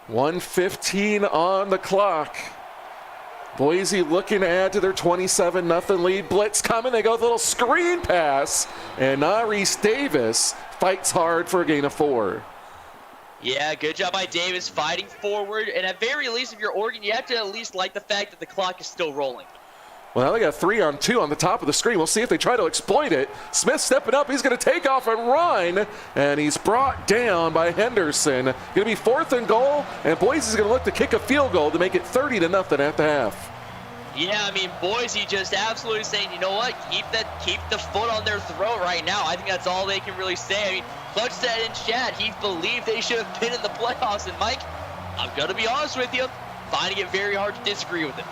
1:15 on the clock. Boise looking to add to their 27-0 lead. Blitz coming. They go with a little screen pass. And Naris Davis fights hard for a gain of 4. Yeah, good job by Davis fighting forward. And at very least, if you're Oregon, you have to at least like the fact that the clock is still rolling. Well, they got 3-on-2 on the top of the screen. We'll see if they try to exploit it. Smith stepping up. He's going to take off and run. And he's brought down by Henderson. Going to be 4th and goal. And Boise's going to look to kick a field goal to make it 30-0 at the half. Yeah, I mean, Boise just absolutely saying, you know what, keep the foot on their throat right now. I think that's all they can really say. I mean, Clutch said in chat he believed they should have been in the playoffs. And Mike, I'm going to be honest with you, finding it very hard to disagree with it.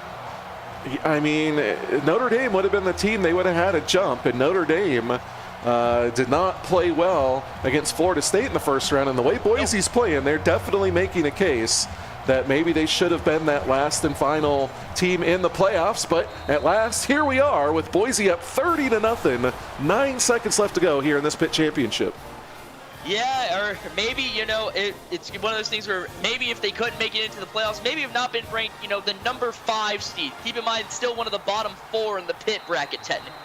I mean, Notre Dame would have been the team they would have had a jump, and Notre Dame did not play well against Florida State in the first round. And the way Boise's playing, they're definitely making a case that maybe they should have been that last and final team in the playoffs. But at last, here we are with Boise up 30-0. 9 seconds left to go here in this Pitt championship. Yeah, or maybe, it's one of those things where maybe if they couldn't make it into the playoffs, maybe have not been ranked, the number 5 seed. Keep in mind, still one of the bottom 4 in the Pitt bracket, technically.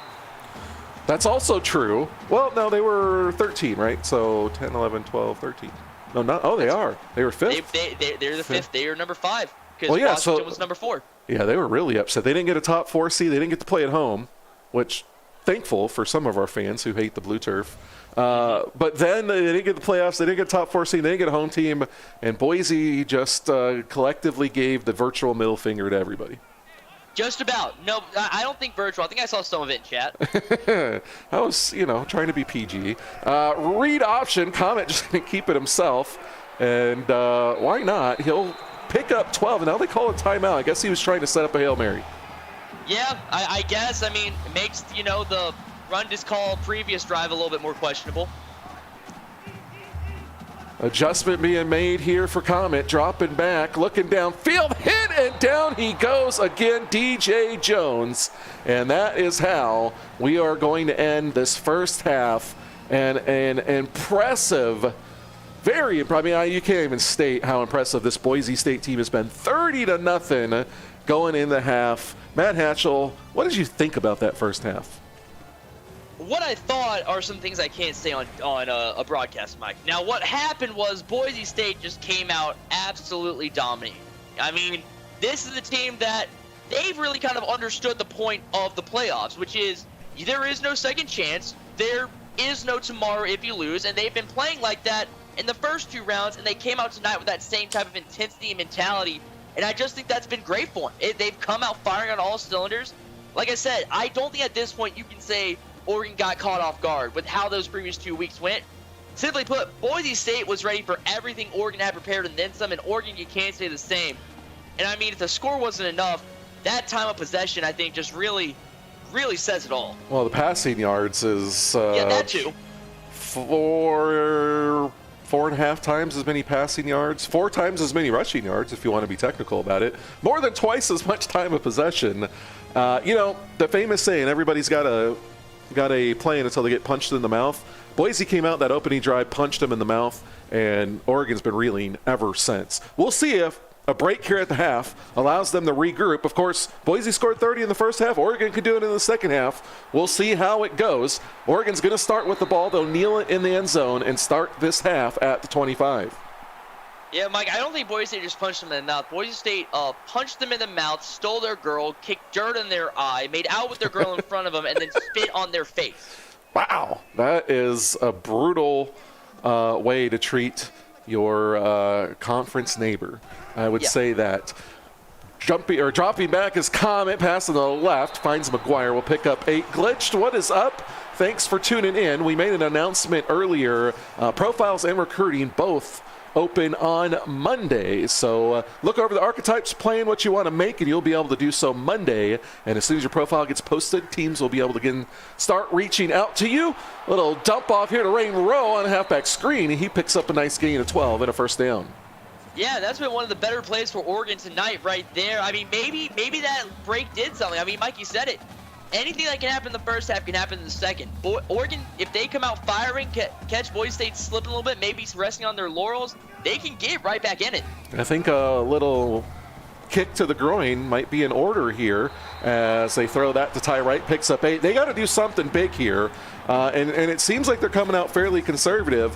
That's also true. Well, no, they were 13, right? So 10, 11, 12, 13. No, not. Oh, they are. They were 5th. They're the 5th. They are number 5 because well, yeah, Washington was number 4. Yeah, they were really upset. They didn't get a top 4 seed. They didn't get to play at home, which thankful for some of our fans who hate the blue turf. But then they didn't get the playoffs. They didn't get a top 4 seed. They didn't get a home team. And Boise just collectively gave the virtual middle finger to everybody. Just about. No, I don't think virtual. I think I saw some of it in chat. I was, trying to be PG. Read option. Comet just going to keep it himself. And why not? He'll pick up 12. And now they call a timeout. I guess he was trying to set up a Hail Mary. Yeah, I guess. I mean, it makes, the run call previous drive a little bit more questionable. Adjustment being made here for Comet, dropping back, looking downfield, hit, and down he goes again, DJ Jones. And that is how we are going to end this first half. And an impressive, very impressive, I mean, you can't even state how impressive this Boise State team has been. 30-0 going in the half. Matt Hatchell, what did you think about that first half? What I thought are some things I can't say on a broadcast mic. Now, what happened was Boise State just came out absolutely dominating. I mean, this is a team that they've really kind of understood the point of the playoffs, which is there is no second chance, there is no tomorrow if you lose, and they've been playing like that in the first 2 rounds, and they came out tonight with that same type of intensity and mentality, and I just think that's been great for them. They've come out firing on all cylinders. Like I said, I don't think at this point you can say Oregon got caught off guard with how those previous 2 weeks went. Simply put, Boise State was ready for everything Oregon had prepared and then some, and Oregon, you can't say the same. And I mean, if the score wasn't enough, that time of possession, I think, just really says it all. Well, the passing yards is yeah, that too. 4.5 times as many passing yards, 4 times as many rushing yards, if you want to be technical about it. More than twice as much time of possession. The famous saying, everybody's got a plan until they get punched in the mouth. Boise came out that opening drive, punched him in the mouth, and Oregon's been reeling ever since. We'll see if a break here at the half allows them to regroup. Of course, Boise scored 30 in the first half. Oregon could do it in the second half. We'll see how it goes. Oregon's going to start with the ball. They'll kneel it in the end zone and start this half at the 25. Yeah, Mike, I don't think Boise State just punched them in the mouth. Boise State punched them in the mouth, stole their girl, kicked dirt in their eye, made out with their girl in front of them, and then spit on their face. Wow, that is a brutal way to treat your conference neighbor. I would say that. Dropping back is Comet, passing to the left, finds McGuire, will pick up 8. Glitched, what is up? Thanks for tuning in. We made an announcement earlier. Profiles and recruiting both open on Monday. So look over the archetypes, plan what you want to make, and you'll be able to do so Monday. And as soon as your profile gets posted, teams will be able to start reaching out to you. Little dump off here to Rain Rowe on a halfback screen. He picks up a nice gain of 12 and a first down. Yeah, that's been one of the better plays for Oregon tonight right there. I mean, maybe that break did something. I mean, Mike, you said it. Anything that can happen in the first half can happen in the second. Oregon, if they come out firing, catch Boise State slipping a little bit, maybe resting on their laurels, they can get right back in it. I think a little kick to the groin might be in order here as they throw that to Ty Wright, picks up 8. They got to do something big here, and it seems like they're coming out fairly conservative,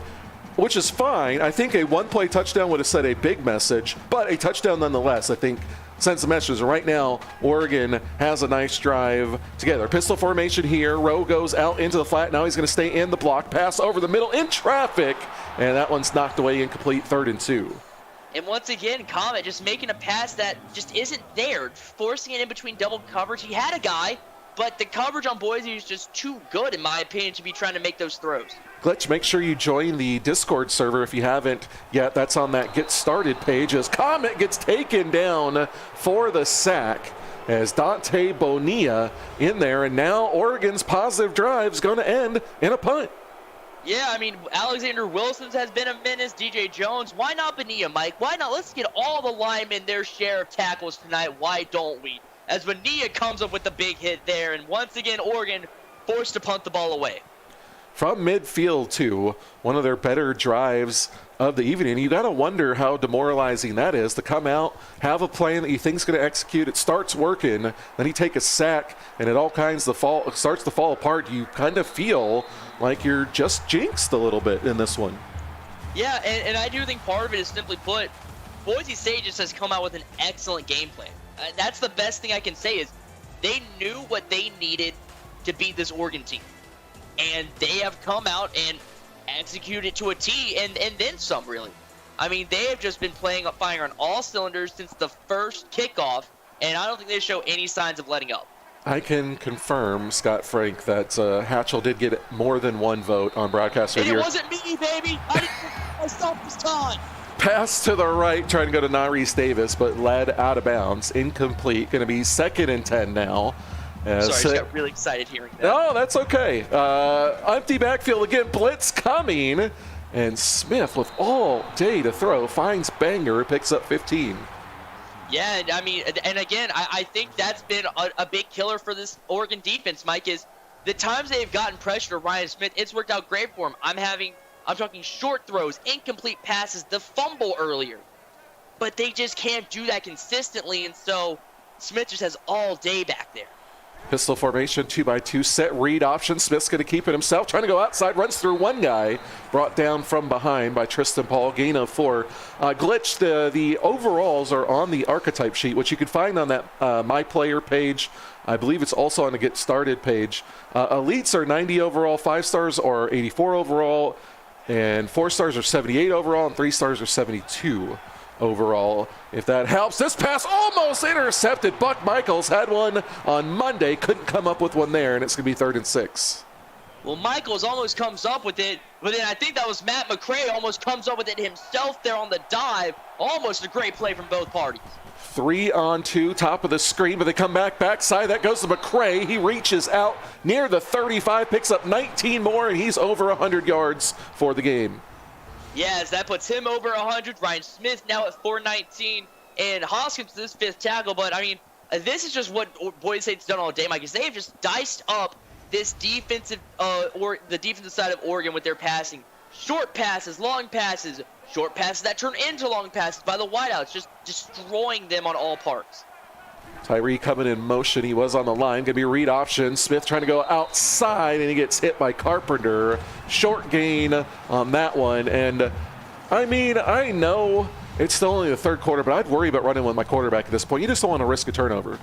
which is fine. I think a one-play touchdown would have said a big message, but a touchdown nonetheless, I think, sends the message. Right now, Oregon has a nice drive together. Pistol formation here. Rowe goes out into the flat. Now he's going to stay in the block. Pass over the middle in traffic, and that one's knocked away, incomplete, 3rd and 2. And once again, Comet just making a pass that just isn't there, forcing it in between double coverage. He had a guy, but the coverage on Boise is just too good, in my opinion, to be trying to make those throws. Glitch, make sure you join the Discord server if you haven't yet. That's on that Get Started page as Comet gets taken down for the sack as Dante Bonilla in there. And now Oregon's positive drive is going to end in a punt. Yeah, I mean, Alexander Wilson's has been a menace. DJ Jones. Why not Bonilla, Mike? Why not? Let's get all the linemen their share of tackles tonight. Why don't we? As Bonilla comes up with the big hit there. And once again, Oregon forced to punt the ball away. From midfield to one of their better drives of the evening. You got to wonder how demoralizing that is to come out, have a plan that you think's going to execute. It starts working, then you take a sack, and it all kinds of starts to fall apart. You kind of feel like you're just jinxed a little bit in this one. Yeah, and I do think part of it is simply put, Boise State just has come out with an excellent game plan. That's the best thing I can say is they knew what they needed to beat this Oregon team. And they have come out and executed to a T and then some, really. I mean, they have just been firing on all cylinders since the first kickoff, and I don't think they show any signs of letting up. I can confirm, Scott Frank, that Hatchell did get more than one vote on broadcaster of the year. It wasn't me, baby. I didn't put myself this time. Pass to the right, trying to go to Narice Davis, but led out of bounds. Incomplete. Going to be 2nd and 10 now. Sorry, I just got really excited hearing that. No, that's okay. Empty backfield again. Blitz coming. And Smith, with all day to throw, finds Banger, picks up 15. Yeah, I mean, and again, I think that's been a big killer for this Oregon defense, Mike, is the times they've gotten pressure to Ryan Smith, it's worked out great for him. I'm talking short throws, incomplete passes, the fumble earlier. But they just can't do that consistently, and so Smith just has all day back there. Pistol formation, 2x2 set read option. Smith's going to keep it himself, trying to go outside, runs through one guy, brought down from behind by Tristan Paul, gain of 4. Glitch, the overalls are on the archetype sheet, which you can find on that My Player page. I believe it's also on the Get Started page. Elites are 90 overall, 5 stars are 84 overall, and 4 stars are 78 overall, and 3 stars are 72 overall, if that helps. This pass almost intercepted. Buck Michaels had one on Monday, couldn't come up with one there, and it's going to be 3rd and 6. Well, Michaels almost comes up with it, but then I think that was Matt McCray almost comes up with it himself there on the dive. Almost a great play from both parties. 3-on-2, top of the screen, but they come backside. That goes to McCray. He reaches out near the 35, picks up 19 more, and he's over 100 yards for the game. Yes, that puts him over 100. Ryan Smith now at 419, and Hoskins this 5th tackle. But, I mean, this is just what Boise State's done all day, Mike, is they've just diced up this defensive, or the defensive side of Oregon with their passing. Short passes, long passes, short passes that turn into long passes by the wideouts, just destroying them on all parts. Tyree coming in motion. He was on the line. Going to be a read option. Smith trying to go outside, and he gets hit by Carpenter. Short gain on that one. And, I mean, I know it's still only the 3rd quarter, but I'd worry about running with my quarterback at this point. You just don't want to risk a turnover.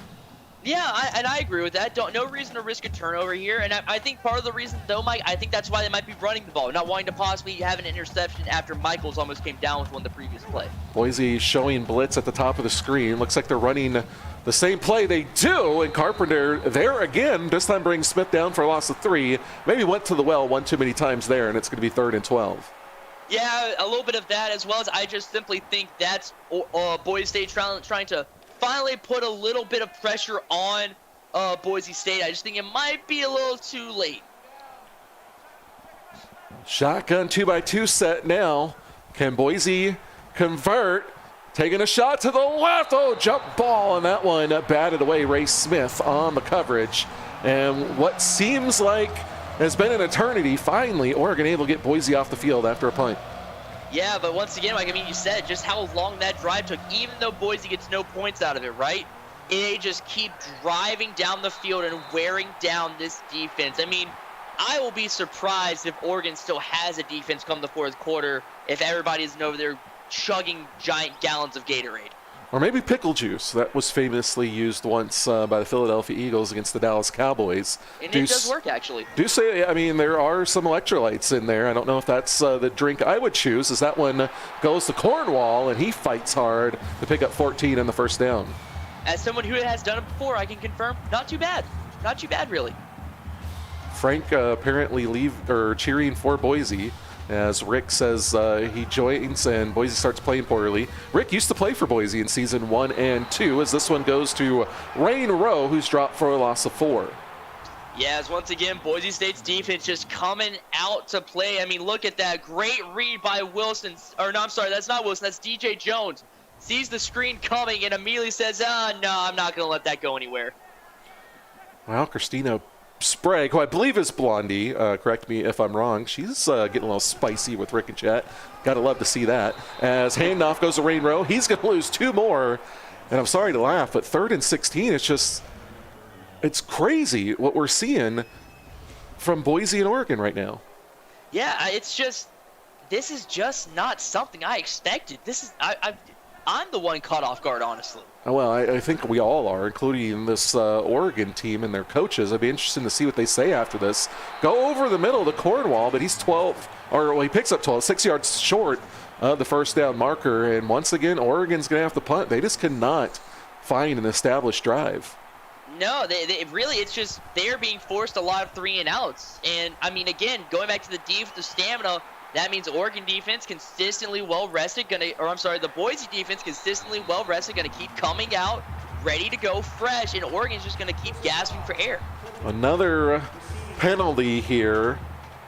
Yeah, I agree with that. No reason to risk a turnover here. And I think part of the reason, though, Mike, I think that's why they might be running the ball, not wanting to possibly have an interception after Michaels almost came down with one the previous play. Boise showing blitz at the top of the screen. Looks like they're running the same play. They do, and Carpenter there again, this time brings Smith down for a loss of 3. Maybe went to the well one too many times there, and it's going to be 3rd and 12. Yeah, a little bit of that, as well as I just simply think that's Boise State trying to finally put a little bit of pressure on Boise State. I just think it might be a little too late. Shotgun 2x2 set now. Can Boise convert? Taking a shot to the left. Oh, jump ball on that one. Batted away. Ray Smith on the coverage. And what seems like has been an eternity, finally Oregon able to get Boise off the field after a punt. Yeah, but once again, like I mean, you said just how long that drive took, even though Boise gets no points out of it, right? They just keep driving down the field and wearing down this defense. I mean, I will be surprised if Oregon still has a defense come the 4th quarter if everybody isn't over there chugging giant gallons of Gatorade. Or maybe pickle juice. That was famously used once by the Philadelphia Eagles against the Dallas Cowboys. And it does work, actually. Do say, I mean, there are some electrolytes in there. I don't know if that's the drink I would choose, as that one goes to Cornwall, and he fights hard to pick up 14 on the 1st down. As someone who has done it before, I can confirm, not too bad. Not too bad, really. Frank apparently cheering for Boise, as Rick says he joins and Boise starts playing poorly. Rick used to play for Boise in season 1 and 2, as this one goes to Rain Rowe, who's dropped for a loss of 4. Yes, once again, Boise State's defense just coming out to play. I mean, look at that great read by Wilson. Or no, I'm sorry, that's not Wilson, that's DJ Jones. Sees the screen coming and immediately says, no, I'm not going to let that go anywhere. Well, Christina Sprague, who I believe is Blondie, correct me if I'm wrong. She's getting a little spicy with Rick and Chet. Gotta love to see that. As handoff goes to Rain Rowe, he's gonna lose 2 more. And I'm sorry to laugh, but 3rd and 16, it's crazy what we're seeing from Boise and Oregon right now. Yeah, this is just not something I expected. I'm the one caught off guard, honestly. Well, I think we all are, including this Oregon team and their coaches. I'd be interested to see what they say after this. Go over the middle to Cornwall, but he's he picks up 12, 6 yards short of the 1st down marker. And once again, Oregon's going to have to punt. They just cannot find an established drive. No, they really, it's just they're being forced a lot of 3-and-outs. And, I mean, again, going back to the defensive stamina, that means Oregon defense consistently well-rested, the Boise defense consistently well-rested, going to keep coming out, ready to go fresh, and Oregon's just going to keep gasping for air. Another penalty here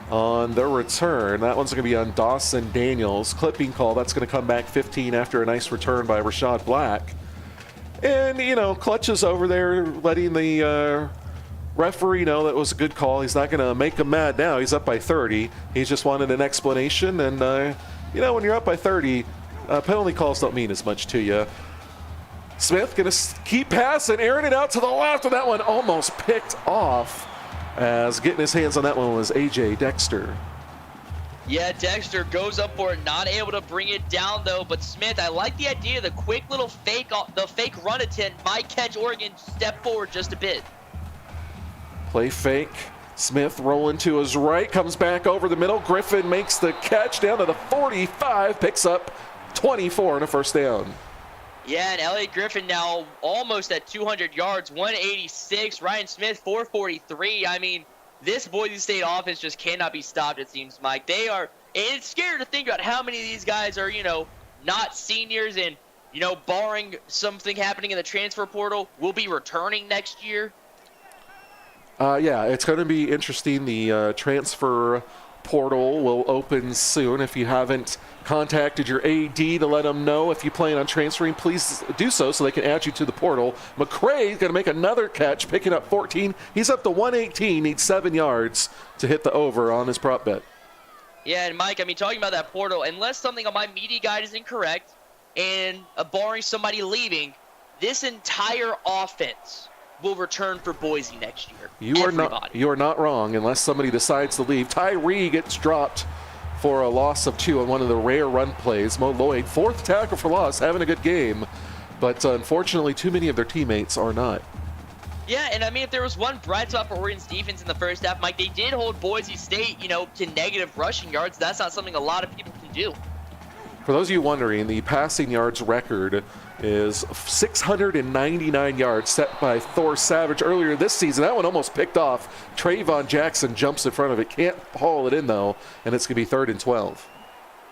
on the return. That one's going to be on Dawson Daniels. Clipping call. That's going to come back 15 after a nice return by Rashad Black. And, you know, Clutch is over there letting the referee know that was a good call. He's not going to make him mad now. He's up by 30. He's just wanted an explanation. And, you know, when you're up by 30, penalty calls don't mean as much to you. Smith going to keep passing, airing it out to the left, and that one almost picked off, as getting his hands on that one was A.J. Dexter. Yeah, Dexter goes up for it, not able to bring it down though. But Smith, I like the idea. The quick little fake run attempt might catch Oregon step forward just a bit. Play fake. Smith rolling to his right, comes back over the middle. Griffin makes the catch down to the 45, picks up 24 and a first down. Yeah, and Elliot Griffin now almost at 200 yards, 186. Ryan Smith, 443. I mean, this Boise State offense just cannot be stopped, it seems, Mike. And it's scary to think about how many of these guys are, you know, not seniors and, you know, barring something happening in the transfer portal, will be returning next year. Yeah, it's going to be interesting. The transfer portal will open soon. If you haven't contacted your AD to let them know if you plan on transferring, please do so they can add you to the portal. McCray is going to make another catch, picking up 14. He's up to 118, needs 7 yards to hit the over on his prop bet. Yeah, and Mike, I mean, talking about that portal, unless something on my media guide is incorrect and barring somebody leaving, this entire offense will return for Boise next year. You are not wrong, unless somebody decides to leave. Tyree gets dropped for a loss of 2 on one of the rare run plays. Mo Lloyd, 4th tackle for loss, having a good game, but unfortunately too many of their teammates are not. Yeah, and I mean, if there was one bright spot for Oregon's defense in the first half, Mike, they did hold Boise State, you know, to negative rushing yards. That's not something a lot of people can do. For those of you wondering, the passing yards record is 699 yards set by Thor Savage earlier this season. That one almost picked off. Trayvon Jackson jumps in front of it. Can't haul it in, though, and it's going to be 3rd and 12.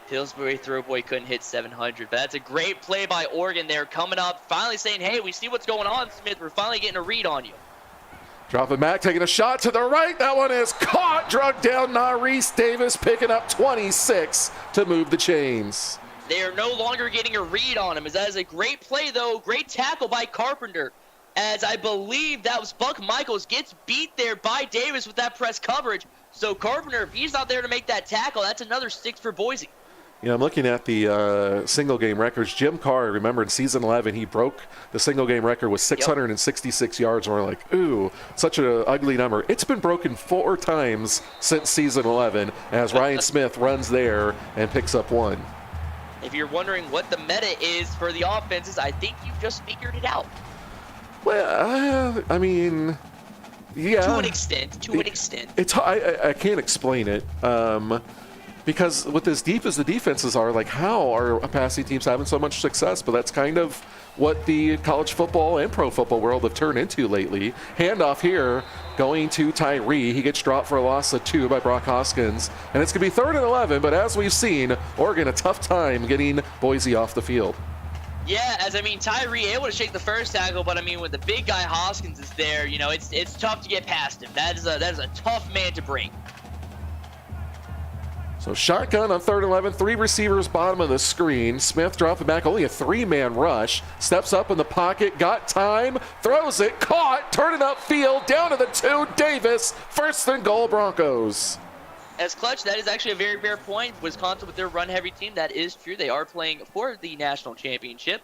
Pillsbury Throwboy couldn't hit 700, but that's a great play by Oregon there, coming up, finally saying, hey, we see what's going on, Smith. We're finally getting a read on you. Dropping back, taking a shot to the right. That one is caught, drug down. Narice Davis picking up 26 to move the chains. They are no longer getting a read on him. That is a great play, though. Great tackle by Carpenter, as I believe that was Buck Michaels, gets beat there by Davis with that press coverage. So Carpenter, if he's not there to make that tackle, that's another 6 for Boise. You know, I'm looking at the single game records. Jim Carr, remember in season 11, he broke the single game record with 666 yards. And we're like, ooh, such an ugly number. It's been broken 4 times since season 11 as Ryan Smith runs there and picks up 1. If you're wondering what the meta is for the offenses, I think you've just figured it out. Well, I mean, yeah. To an extent. I can't explain it. Because with as deep as the defenses are, like, how are passing teams having so much success? But that's kind of what the college football and pro football world have turned into lately. Handoff here going to Tyree. He gets dropped for a loss of 2 by Brock Hoskins. And it's going to be 3rd and 11, but as we've seen, Oregon a tough time getting Boise off the field. Yeah, Tyree able to shake the first tackle, but I mean, when the big guy Hoskins is there, you know, it's tough to get past him. That is a tough man to break. So shotgun on 3rd and 11, 3 receivers bottom of the screen. Smith dropping back, only a 3-man rush. Steps up in the pocket, got time, throws it, caught, turning upfield, down to the 2, Davis, 1st and goal Broncos. As Clutch, that is actually a very fair point. Wisconsin with their run-heavy team, that is true. They are playing for the national championship.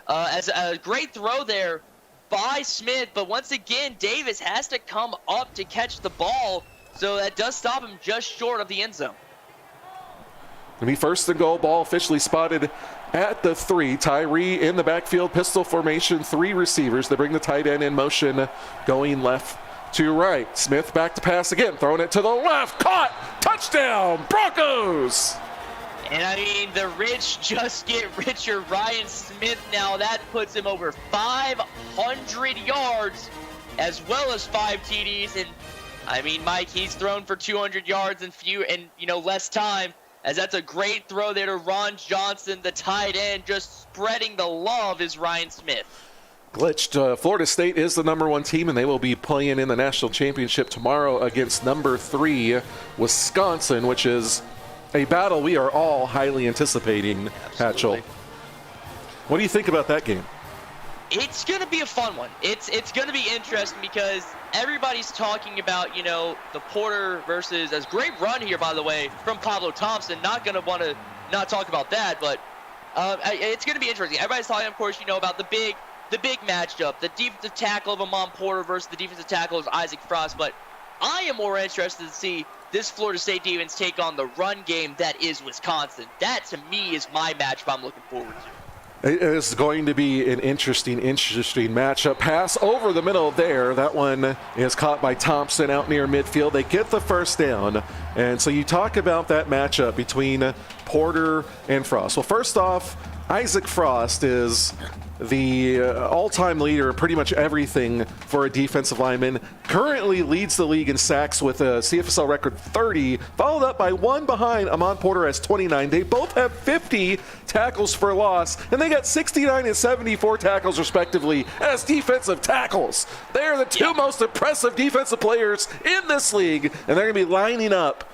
As a great throw there by Smith, but once again, Davis has to come up to catch the ball, so that does stop him just short of the end zone. Going to be 1st and goal, ball officially spotted at the 3. Tyree in the backfield, pistol formation, 3 receivers. They bring the tight end in motion, going left to right. Smith back to pass again, throwing it to the left, caught, touchdown, Broncos! And I mean, the rich just get richer. Ryan Smith now, that puts him over 500 yards as well as 5 TDs. And I mean, Mike, he's thrown for 200 yards and less time, as that's a great throw there to Ron Johnson, the tight end. Just spreading the love is Ryan Smith. Glitched. Florida State is the #1 team, and they will be playing in the national championship tomorrow against number 3 Wisconsin, which is a battle we are all highly anticipating. Hatchell, what do you think about that game? It's going to be a fun one. It's going to be interesting because everybody's talking about, the Porter versus, as great run here, by the way, from Pablo Thompson. Not going to want to not talk about that, but it's going to be interesting. Everybody's talking, of course, about the big matchup, the defensive tackle of Amon Porter versus the defensive tackle of Isaac Frost. But I am more interested to see this Florida State defense take on the run game that is Wisconsin. That, to me, is my matchup I'm looking forward to. It is going to be an interesting matchup. Pass over the middle there. That one is caught by Thompson out near midfield. They get the first down. And so you talk about that matchup between Porter and Frost. Well, first off, Isaac Frost is the all-time leader in pretty much everything for a defensive lineman. Currently leads the league in sacks with a CFSL record 30, followed up by one behind. Amon Porter has 29. They both have 50 tackles for loss, and they got 69 and 74 tackles respectively as defensive tackles. They're the two most impressive defensive players in this league, and they're going to be lining up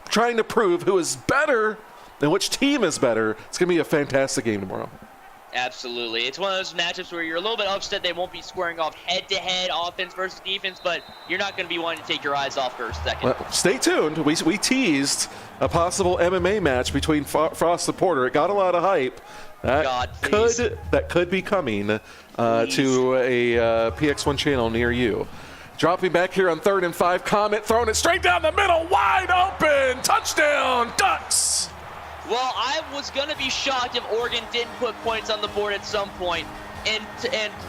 trying to prove who is better and which team is better. It's going to be a fantastic game tomorrow. Absolutely. It's one of those matchups where you're a little bit upset they won't be squaring off head-to-head offense versus defense, but you're not going to be wanting to take your eyes off for a second. Well, stay tuned. We teased a possible MMA match between Frost and Porter. It got a lot of hype. That could be coming to a PX1 channel near you. Dropping back here on 3rd and 5. Comet throwing it straight down the middle. Wide open. Touchdown, Ducks. Well, I was going to be shocked if Oregon didn't put points on the board at some point. And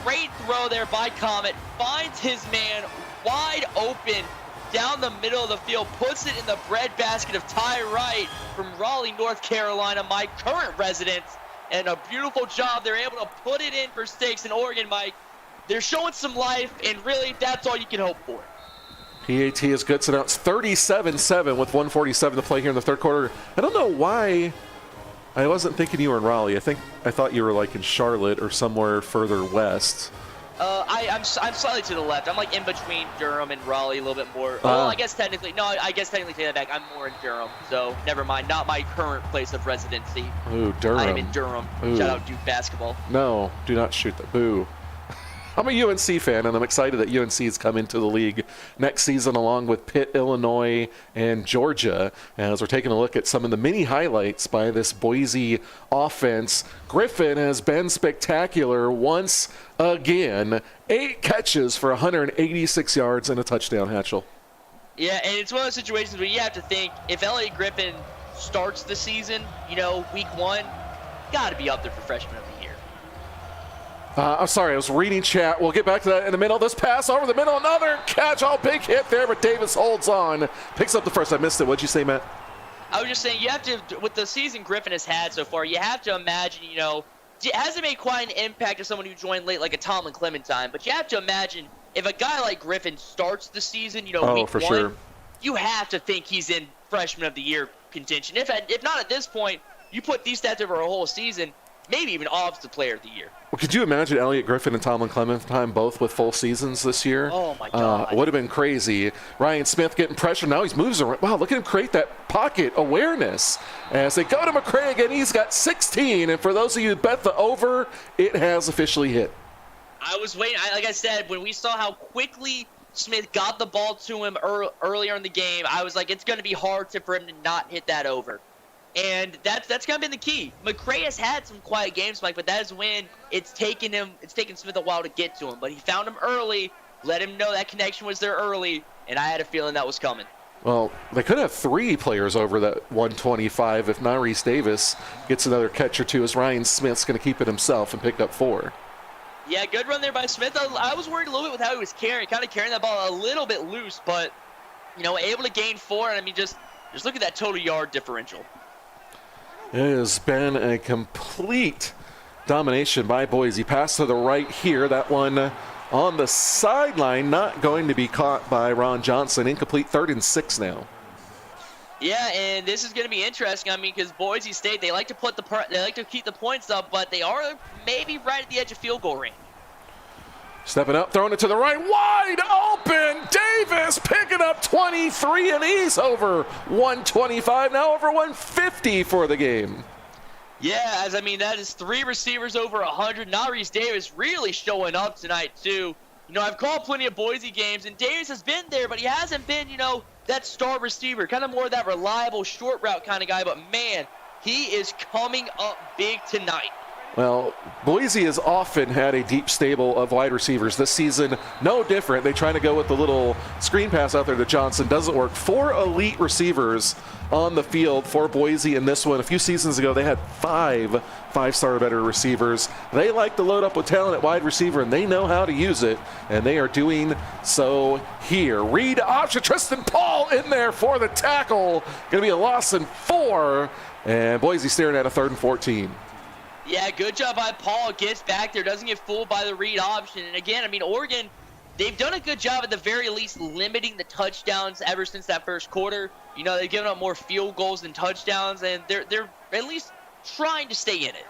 great throw there by Comet. Finds his man wide open down the middle of the field. Puts it in the breadbasket of Ty Wright from Raleigh, North Carolina, my current resident. And a beautiful job. They're able to put it in for stakes in Oregon, Mike. They're showing some life, and really, that's all you can hope for. PAT is good, so now it's 37-7 with 1:47 to play here in the third quarter. I don't know why I wasn't thinking you were in Raleigh. I thought you were like in Charlotte or somewhere further west. I'm slightly to the left. I'm like in between Durham and Raleigh a little bit more. Well, I guess technically take that back. I'm more in Durham, so never mind. Not my current place of residency. Ooh, Durham. I'm in Durham. Ooh. Shout out Duke basketball. No, do not shoot that. Boo. I'm a UNC fan, and I'm excited that UNC has come into the league next season along with Pitt, Illinois, and Georgia. As we're taking a look at some of the mini highlights by this Boise offense, Griffin has been spectacular once again. 8 catches for 186 yards and a touchdown, Hatchell. Yeah, and it's one of those situations where you have to think, if Elliott Griffin starts the season, week 1, got to be up there for freshman of the year. I'm sorry, I was reading chat. We'll get back to that in a minute. This pass over the middle, another catch. Big hit there, but Davis holds on. Picks up the first. I missed it. What'd you say, Matt? I was just saying, you have to, with the season Griffin has had so far, you have to imagine, it hasn't made quite an impact to someone who joined late like a Tomlin Clementine, but you have to imagine if a guy like Griffin starts the season, week 1, sure. You have to think he's in freshman of the year contention. If not at this point, you put these stats over a whole season, maybe even offensive player of the year. Well, could you imagine Elliott Griffin and Tomlin Clementine both with full seasons this year? Oh, my God. Would have been crazy. Ryan Smith getting pressure. Now he moves around. Wow, look at him create that pocket awareness. As they go to McCray again, he's got 16. And for those of you who bet the over, it has officially hit. I was waiting. Like I said, when we saw how quickly Smith got the ball to him earlier in the game, I was like, it's going to be hard for him to not hit that over. And that's kind of been the key. McCray has had some quiet games, Mike, but that is when it's taken Smith a while to get to him. But he found him early, let him know that connection was there early, and I had a feeling that was coming. Well, they could have 3 players over that 125 if Maurice Davis gets another catch or 2, as Ryan Smith's going to keep it himself and picked up 4. Yeah, good run there by Smith. I was worried a little bit with how he was carrying that ball a little bit loose, but, able to gain 4. And, I mean, just look at that total yard differential. It has been a complete domination by Boise. Pass to the right here. That one on the sideline, not going to be caught by Ron Johnson. Incomplete, 3rd and 6 now. Yeah, and this is going to be interesting. I mean, because Boise State, they like to keep the points up, but they are maybe right at the edge of field goal range. Stepping up, throwing it to the right, wide open. Davis picking up 23, and he's over 125, now over 150 for the game. Yeah, that is 3 receivers over 100. Reese Davis really showing up tonight, too. I've called plenty of Boise games, and Davis has been there, but he hasn't been, that star receiver, kind of more of that reliable short route kind of guy. But, man, he is coming up big tonight. Well, Boise has often had a deep stable of wide receivers. This season, no different. They try to go with the little screen pass out there to Johnson. Doesn't work. 4 elite receivers on the field for Boise in this one. A few seasons ago, they had 5 five-star or better receivers. They like to load up with talent at wide receiver, and they know how to use it, and they are doing so here. Read option. Tristan Paul in there for the tackle. Going to be a loss in 4, and Boise staring at a 3rd and 14. Yeah, good job by Paul. Gets back there, doesn't get fooled by the read option. And again, Oregon, they've done a good job at the very least limiting the touchdowns ever since that first quarter. They've given up more field goals than touchdowns, and they're at least trying to stay in it.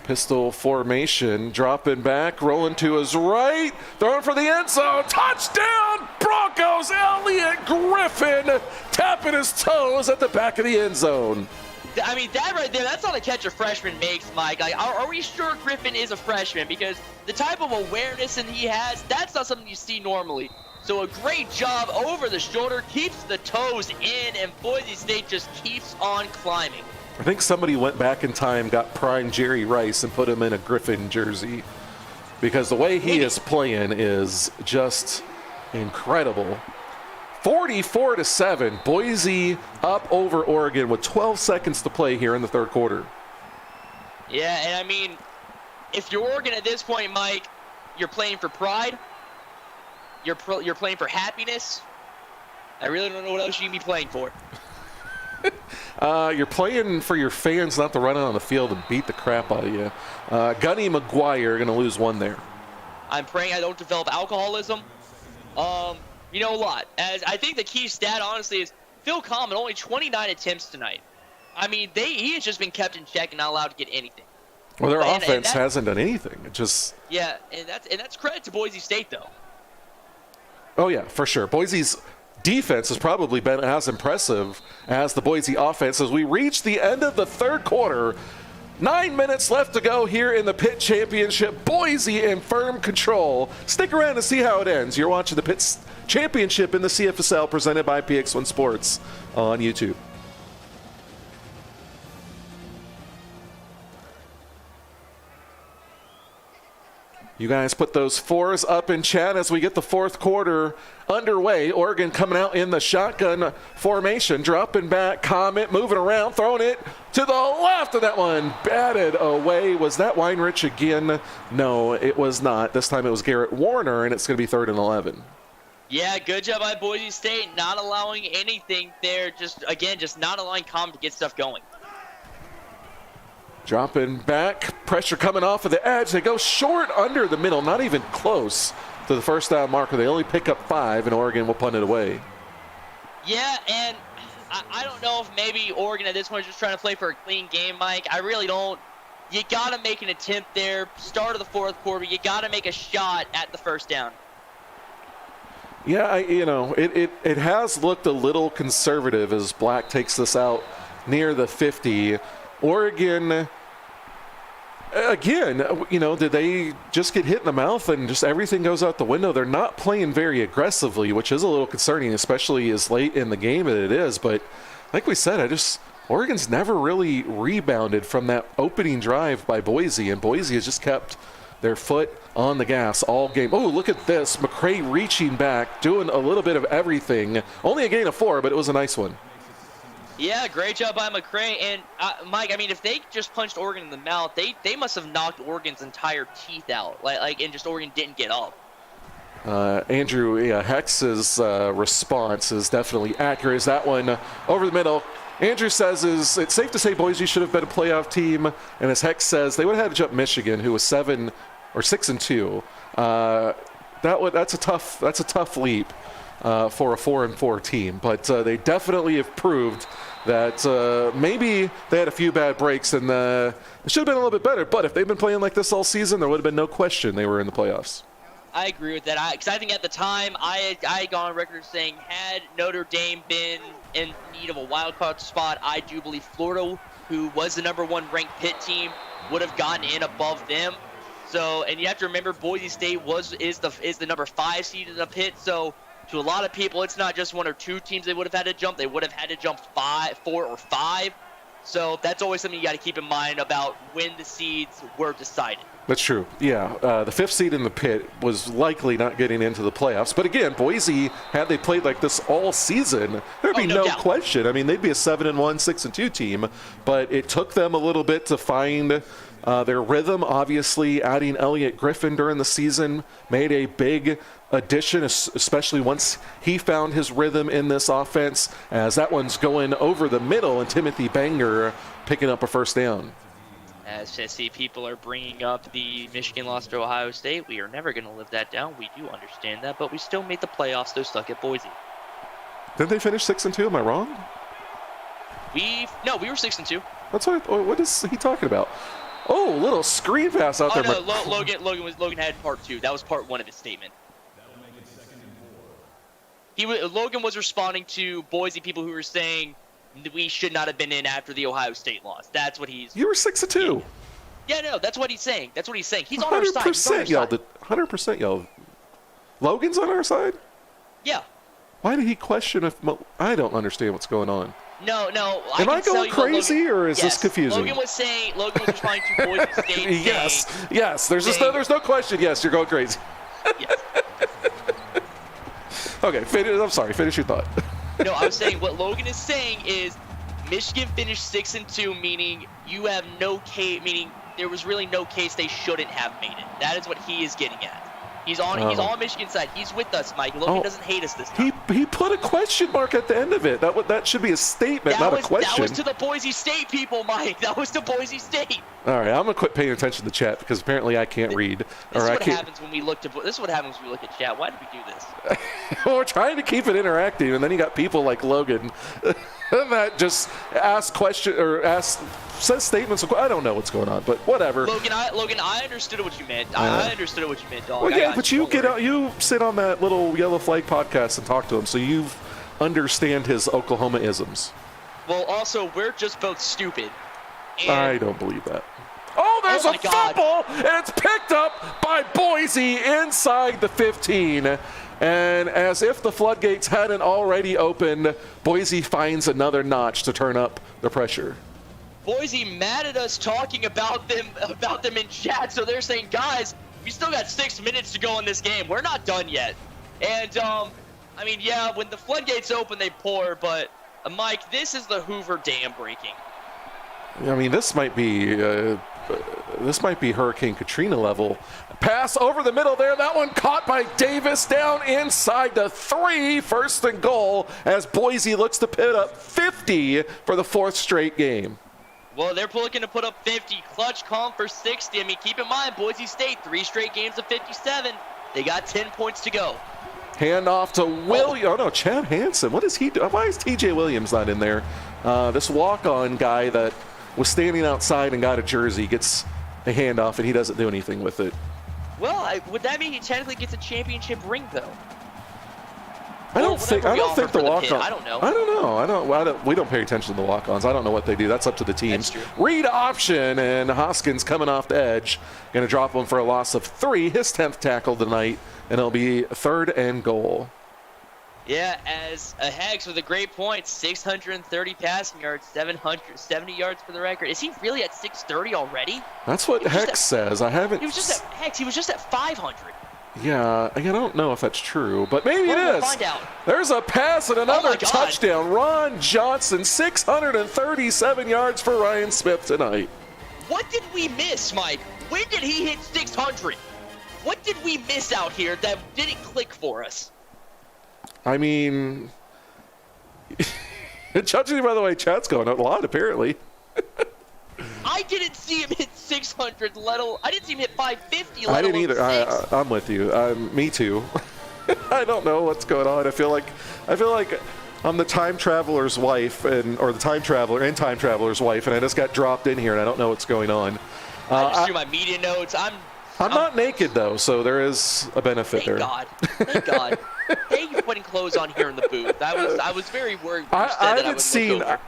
Pistol formation, dropping back, rolling to his right, throwing for the end zone. Touchdown, Broncos. Elliott Griffin tapping his toes at the back of the end zone. That right there, that's not a catch a freshman makes, Mike. Are we sure Griffin is a freshman? Because the type of awareness that he has, that's not something you see normally. So a great job over the shoulder, keeps the toes in, and Boise State just keeps on climbing. I think somebody went back in time, got prime Jerry Rice, and put him in a Griffin jersey. Because the way he is playing is just incredible. 44-7, Boise up over Oregon with 12 seconds to play here in the 3rd quarter. Yeah, and if you're Oregon at this point, Mike, you're playing for pride. You're playing for happiness. I really don't know what else you can be playing for. You're playing for your fans not to run out on the field and beat the crap out of you. Gunny McGuire going to lose 1 there. I'm praying I don't develop alcoholism. A lot. As I think the key stat, honestly, is Phil Coleman, only 29 attempts tonight. He has just been kept in check and not allowed to get anything. Well, their offense hasn't done anything. It just... Yeah, and that's credit to Boise State, though. Oh, yeah, for sure. Boise's defense has probably been as impressive as the Boise offense as we reach the end of the 3rd quarter. 9 minutes left to go here in the Pitt Championship. Boise in firm control. Stick around to see how it ends. You're watching the Pitt Championship in the CFSL presented by PX1 Sports on YouTube. You guys put those 4s up in chat as we get the 4th quarter underway. Oregon coming out in the shotgun formation, dropping back, Comet moving around, throwing it to the left of that one. Batted away. Was that Weinrich again? No, it was not. This time it was Garrett Warner, and it's going to be 3rd and 11. Yeah, good job by Boise State, not allowing anything there. Just not allowing Comet to get stuff going. Dropping back, pressure coming off of the edge. They go short under the middle, not even close to the first down marker. They only pick up 5, and Oregon will punt it away. Yeah, and I don't know if maybe Oregon at this point is just trying to play for a clean game, Mike. I really don't. You got to make an attempt there. Start of the 4th quarter, you got to make a shot at the first down. Yeah, it has looked a little conservative as Black takes this out near the 50. Oregon, again, did they just get hit in the mouth and just everything goes out the window? They're not playing very aggressively, which is a little concerning, especially as late in the game as it is. But like we said, Oregon's never really rebounded from that opening drive by Boise, and Boise has just kept their foot on the gas all game. Oh, look at this. McCray reaching back, doing a little bit of everything. Only a gain of 4, but it was a nice one. Yeah, great job by McCray. And, Mike, if they just punched Oregon in the mouth, they must have knocked Oregon's entire teeth out. And just Oregon didn't get up. Andrew Hex's response is definitely accurate. Is that one over the middle? Andrew says, is it safe to say Boise should have been a playoff team? And as Hex says, they would have had to jump Michigan, who was 6-2. That's a tough leap for a 4-4 team. But they definitely have proved that maybe they had a few bad breaks and it should have been a little bit better. But if they've been playing like this all season, there would have been no question they were in the playoffs. I agree with that. Because I think at the time, I had gone on record saying had Notre Dame been in need of a wild card spot, I do believe Florida, who was the #1 ranked Pitt team, would have gotten in above them. So, and you have to remember, Boise State is the number 5 seed in the Pitt. So, to a lot of people, it's not just 1 or 2 teams they would have had to jump. They would have had to jump 4 or 5. So that's always something you got to keep in mind about when the seeds were decided. That's true. Yeah, the 5th seed in the Pit was likely not getting into the playoffs. But again, Boise, had they played like this all season, there'd be no question. I mean, they'd be a 7-1, 6-2 team. But it took them a little bit to find their rhythm. Obviously, adding Elliott Griffin during the season made a big addition, especially once he found his rhythm in this offense, as that one's going over the middle and Timothy Banger picking up a first down. As I see people are bringing up the Michigan loss to Ohio State, we are never going to live that down. We do understand that, but we still made the playoffs, though stuck at Boise. Didn't they finish 6-2? Am I wrong? No, we were 6-2. That's what is he talking about? Oh, little screen pass out there. No, Logan had part 2. That was part 1 of his statement. Logan was responding to Boise people who were saying we should not have been in after the Ohio State loss. That's what he's. You were 6-2. Yeah, no, that's what he's saying. He's on our side. 100% yelled. 100% yelled. Logan's on our side? Yeah. Why did he question if? I don't understand what's going on. No. Am I going crazy, or is this confusing? Logan was responding to Boise State. Yes. There's no question. Yes, you're going crazy. Yes. Okay, I'm sorry. Finish your thought. No, I was saying what Logan is saying is Michigan finished 6-2, meaning you have no case, meaning there was really no case they shouldn't have made it. That is what he is getting at. He's on Michigan's side. He's with us, Mike. Logan doesn't hate us this time. He put a question mark at the end of it. That should be a statement, not a question. That was to the Boise State people, Mike. That was to Boise State. All right, I'm gonna quit paying attention to the chat because apparently I can't read. This is what happens when we look at chat. Why did we do this? Well, we're trying to keep it interactive, and then you got people like Logan that just ask questions or says statements. I don't know what's going on, but whatever. Logan, I understood what you meant. I understood what you meant, dog. Well, yeah, but you sit on that little Yellow Flag podcast and talk to him, so you understand his Oklahoma isms. Well, also, we're just both stupid. I don't believe that. Oh, there's a fumble, and it's picked up by Boise inside the 15. And as if the floodgates hadn't already opened, Boise finds another notch to turn up the pressure. Boise mad at us talking about them in chat, so they're saying, guys, we still got 6 minutes to go in this game. We're not done yet. And, I mean, yeah, when the floodgates open, they pour, but, Mike, this is the Hoover Dam breaking. I mean, this might be Hurricane Katrina level. Pass over the middle there. That one caught by Davis down inside the 3. First and goal as Boise looks to put up 50 for the 4th straight game. Well, they're looking to put up 50. Clutch calm for 60. I mean, keep in mind, Boise State, 3 straight games of 57. They got 10 points to go. Hand off to Williams. Oh, no, Chad Hansen. What is he doing? Why is TJ Williams not in there? This walk-on guy that was standing outside and got a jersey gets a handoff, and he doesn't do anything with it. Well, would that mean he technically gets a championship ring, though? I don't think the walk-on. I don't know. We don't pay attention to the walk-ons. I don't know what they do. That's up to the teams. Read option, and Hoskins coming off the edge. Going to drop him for a loss of 3. His 10th tackle tonight, and it'll be 3rd and goal. Yeah, as a Hags with a great point, 630 passing yards, 770 yards for the record. Is he really at 630 already? That's what Hex says. I haven't. He was just at 500. Yeah, I don't know if that's true, but maybe it is. We'll find out. There's a pass and another touchdown. Ron Johnson, 637 yards for Ryan Smith tonight. What did we miss, Mike? When did he hit 600? What did we miss out here that didn't click for us? I mean, Judging by the way chat's going a lot, apparently. I didn't see him hit 600, I didn't see him hit 550, I didn't either. six. I'm with you. Me too. I don't know what's going on. I feel like I'm the time traveler's wife, or the time traveler and time traveler's wife, and I just got dropped in here, and I don't know what's going on. I just threw my media notes. I'm not naked though, so there is a benefit there. Thank God. Thank you for putting clothes on here in the booth. I was very worried. I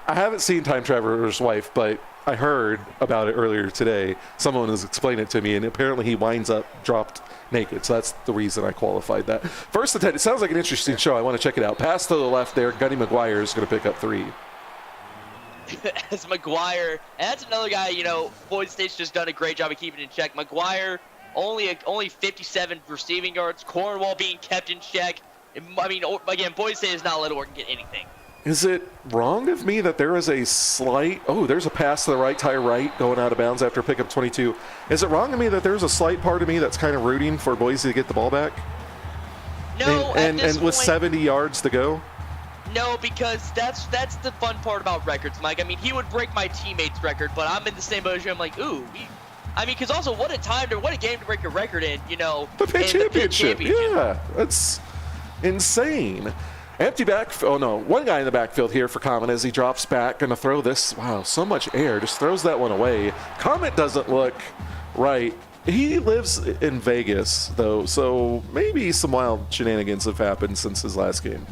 haven't seen Time Traveler's Wife, but I heard about it earlier today. Someone was explaining it to me, and apparently he winds up dropped naked. So that's the reason I qualified that. First and 10. It sounds like an interesting show. I want to check it out. Pass to the left there. Gunny McGuire is going to pick up 3. As McGuire, and that's another guy, Boise State's just done a great job of keeping in check. McGuire, only 57 receiving yards. Cornwall being kept in check. I mean, again, Boise State has not let Oregon get anything. Is it wrong of me that there is a slight... Oh, there's a pass to the right, tie right, going out of bounds after pickup 22. Is it wrong of me that there's a slight part of me that's kind of rooting for Boise to get the ball back? No, and with 70 yards to go? No, because that's the fun part about records, Mike. I mean, he would break my teammate's record, but I'm in the same boat as you. I'm like, ooh, because also, what a game to break your record in, The Pitt Championship. Yeah, that's insane. Empty back. Oh, no. One guy in the backfield here for Comet as he drops back. Going to throw this. Wow, so much air. Just throws that one away. Comet doesn't look right. He lives in Vegas, though, so maybe some wild shenanigans have happened since his last game.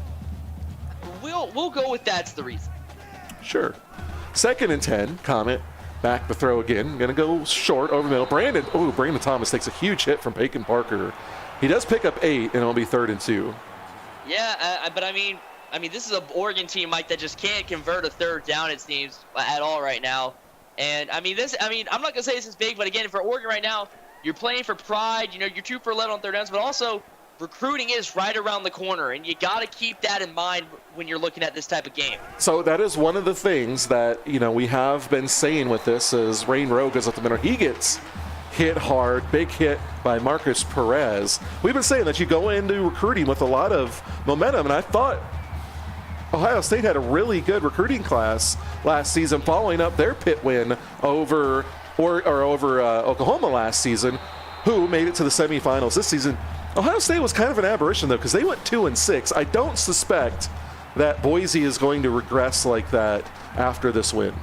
We'll go with that's the reason. Sure. 2nd and 10. Comet back to throw again. Going to go short over middle. Brandon Thomas takes a huge hit from Peyton Parker. He does pick up 8, and it'll be 3rd and 2. Yeah, but I mean, this is an Oregon team, Mike, that just can't convert a 3rd down, it seems, at all right now. And I'm not gonna say this is big, but again, for Oregon right now, you're playing for pride. You're 2 for 11 on 3rd downs, but also recruiting is right around the corner, and you got to keep that in mind when you're looking at this type of game. So that is one of the things that we have been saying with this is Rain Rowe goes up the middle. He gets hit hard, big hit by Marcus Perez. We've been saying that you go into recruiting with a lot of momentum, and I thought Ohio State had a really good recruiting class last season following up their Pitt win over Oklahoma last season, who made it to the semifinals this season. Ohio State was kind of an aberration, though, because they went 2-6. I don't suspect that Boise is going to regress like that after this win.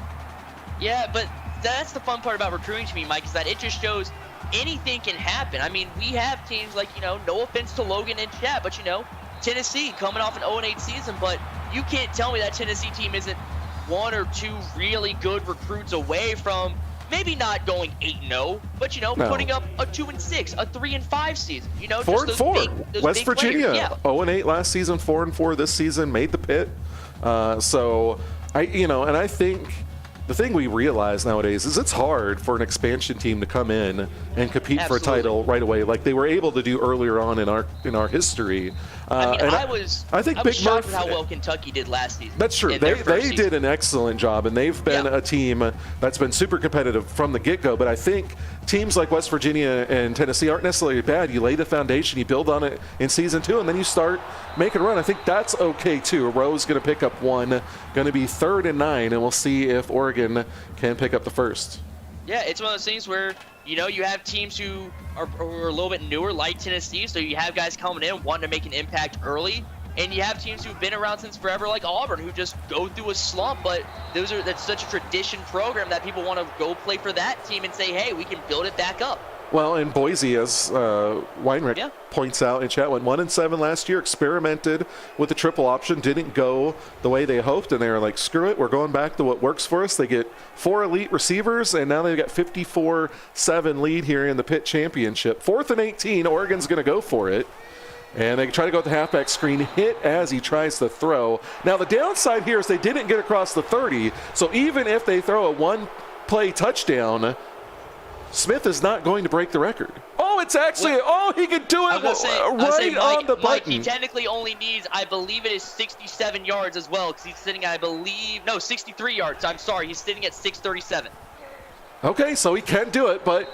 Yeah, but that's the fun part about recruiting to me, Mike, is that it just shows anything can happen. I mean, we have teams like, no offense to Logan and Chat, but, Tennessee coming off an 0-8 season, but you can't tell me that Tennessee team isn't 1 or 2 really good recruits away from maybe not going 8-0, but, putting up a 2-6, a 3-5 season. 4-4. West Virginia, 0-8 last season, 4-4 this season, made the Pitt. And I think the thing we realize nowadays is it's hard for an expansion team to come in and compete for a title right away, like they were able to do earlier on in our history. I was shocked with how well Kentucky did last season. That's true. They did an excellent job, and they've been a team that's been super competitive from the get-go. But I think teams like West Virginia and Tennessee aren't necessarily bad. You lay the foundation, you build on it in season 2, and then you start making a run. I think that's okay too. Rowe's going to pick up 1, going to be 3rd and 9, and we'll see if Oregon can pick up the 1st. Yeah, it's one of those things where you have teams who are a little bit newer, like Tennessee, so you have guys coming in wanting to make an impact early, and you have teams who've been around since forever, like Auburn, who just go through a slump, but that's such a tradition program that people want to go play for that team and say, hey, we can build it back up. Well, in Boise, as Weinrich points out in chat, went 1-7 last year, experimented with the triple option, didn't go the way they hoped, and they were like, screw it, we're going back to what works for us. They get 4 elite receivers, and now they've got 54-7 lead here in the Pitt Championship. 4th and 18, Oregon's going to go for it. And they try to go with the halfback screen, hit as he tries to throw. Now, the downside here is they didn't get across the 30, so even if they throw a one-play touchdown, Smith is not going to break the record. Oh, it's actually, he could do it on the button. Mike, he technically only needs, I believe it is 67 yards as well, because he's sitting at, 63 yards. I'm sorry, he's sitting at 637. Okay, so he can do it, but,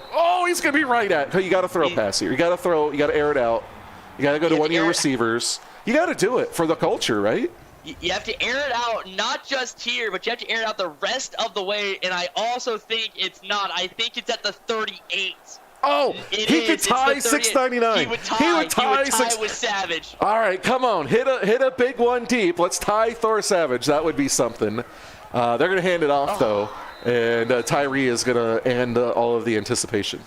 he's going to be right at it. You got to throw a pass here. You got to air it out. You got to go to one of your receivers. You got to do it for the culture, right? You have to air it out, not just here, but you have to air it out the rest of the way. And I also think it's not. I think it's at the 38. Oh, he could tie 699. He would tie with Savage. All right, come on. Hit a big one deep. Let's tie Thor Savage. That would be something. They're going to hand it off, though. And Tyree is going to end all of the anticipation.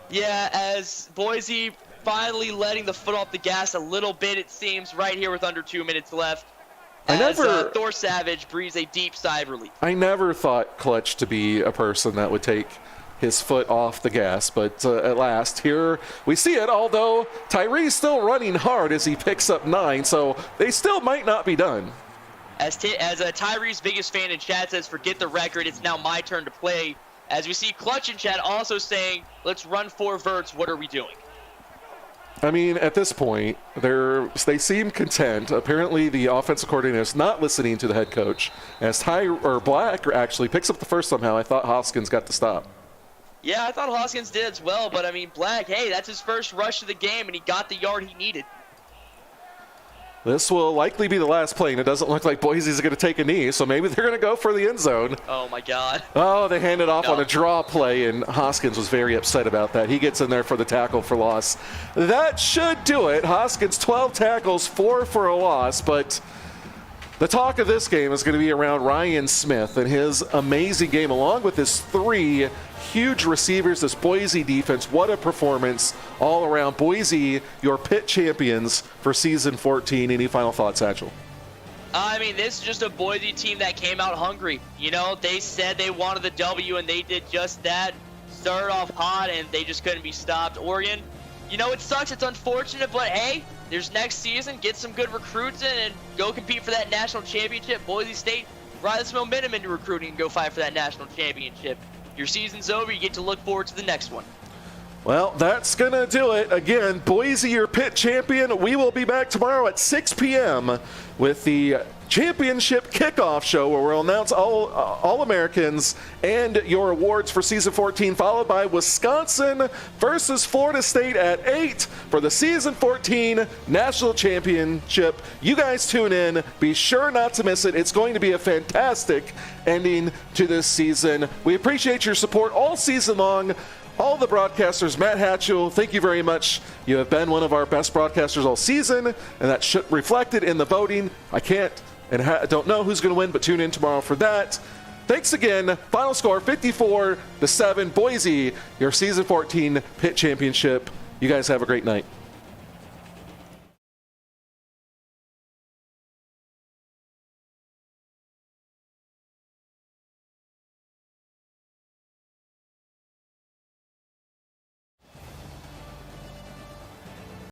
Yeah, as Boise finally letting the foot off the gas a little bit, it seems, right here with under 2 minutes left. Thor Savage breathes a deep sigh of relief. I never thought Clutch to be a person that would take his foot off the gas, but at last, here we see it, although Tyree's still running hard as he picks up 9, so they still might not be done. As Tyree's biggest fan in chat says, forget the record, it's now my turn to play. As we see Clutch in chat also saying, let's run 4 verts, what are we doing? I mean, at this point, they seem content. Apparently, the offensive coordinator is not listening to the head coach. As Black actually picks up the first somehow, I thought Hoskins got the stop. Yeah, I thought Hoskins did as well, but I mean, Black, hey, that's his first rush of the game, and he got the yard he needed. This will likely be the last play, and it doesn't look like Boise's going to take a knee, so maybe they're going to go for the end zone. Oh, my God. Oh, they handed off on a draw play, and Hoskins was very upset about that. He gets in there for the tackle for loss. That should do it. Hoskins, 12 tackles, 4 for a loss, but the talk of this game is going to be around Ryan Smith and his amazing game, along with his 3 huge receivers, this Boise defense. What a performance all around. Boise, your pit champions for season 14. Any final thoughts, Satchel? I mean, this is just a Boise team that came out hungry. You know, they said they wanted the W, and they did just that. Started off hot, and they just couldn't be stopped. Oregon, you know, it sucks. It's unfortunate, but hey, there's next season. Get some good recruits in and go compete for that national championship. Boise State, ride this momentum into recruiting and go fight for that national championship. Your season's over. You get to look forward to the next one. Well, that's going to do it. Again, Boise, your pit champion. We will be back tomorrow at 6 p.m. with the championship kickoff show where we'll announce all Americans and your awards for season 14, followed by Wisconsin versus Florida State at 8 for the season 14 national championship. You guys tune in. Be sure not to miss it. It's going to be a fantastic ending to this season. We appreciate your support all season long. All the broadcasters, Matt Hatchell, thank you very much. You have been one of our best broadcasters all season, and that should reflected in the voting. I can't and don't know who's going to win, but tune in tomorrow for that. Thanks again. Final score 54-7. Boise, your season 14 pit championship. You guys have a great night.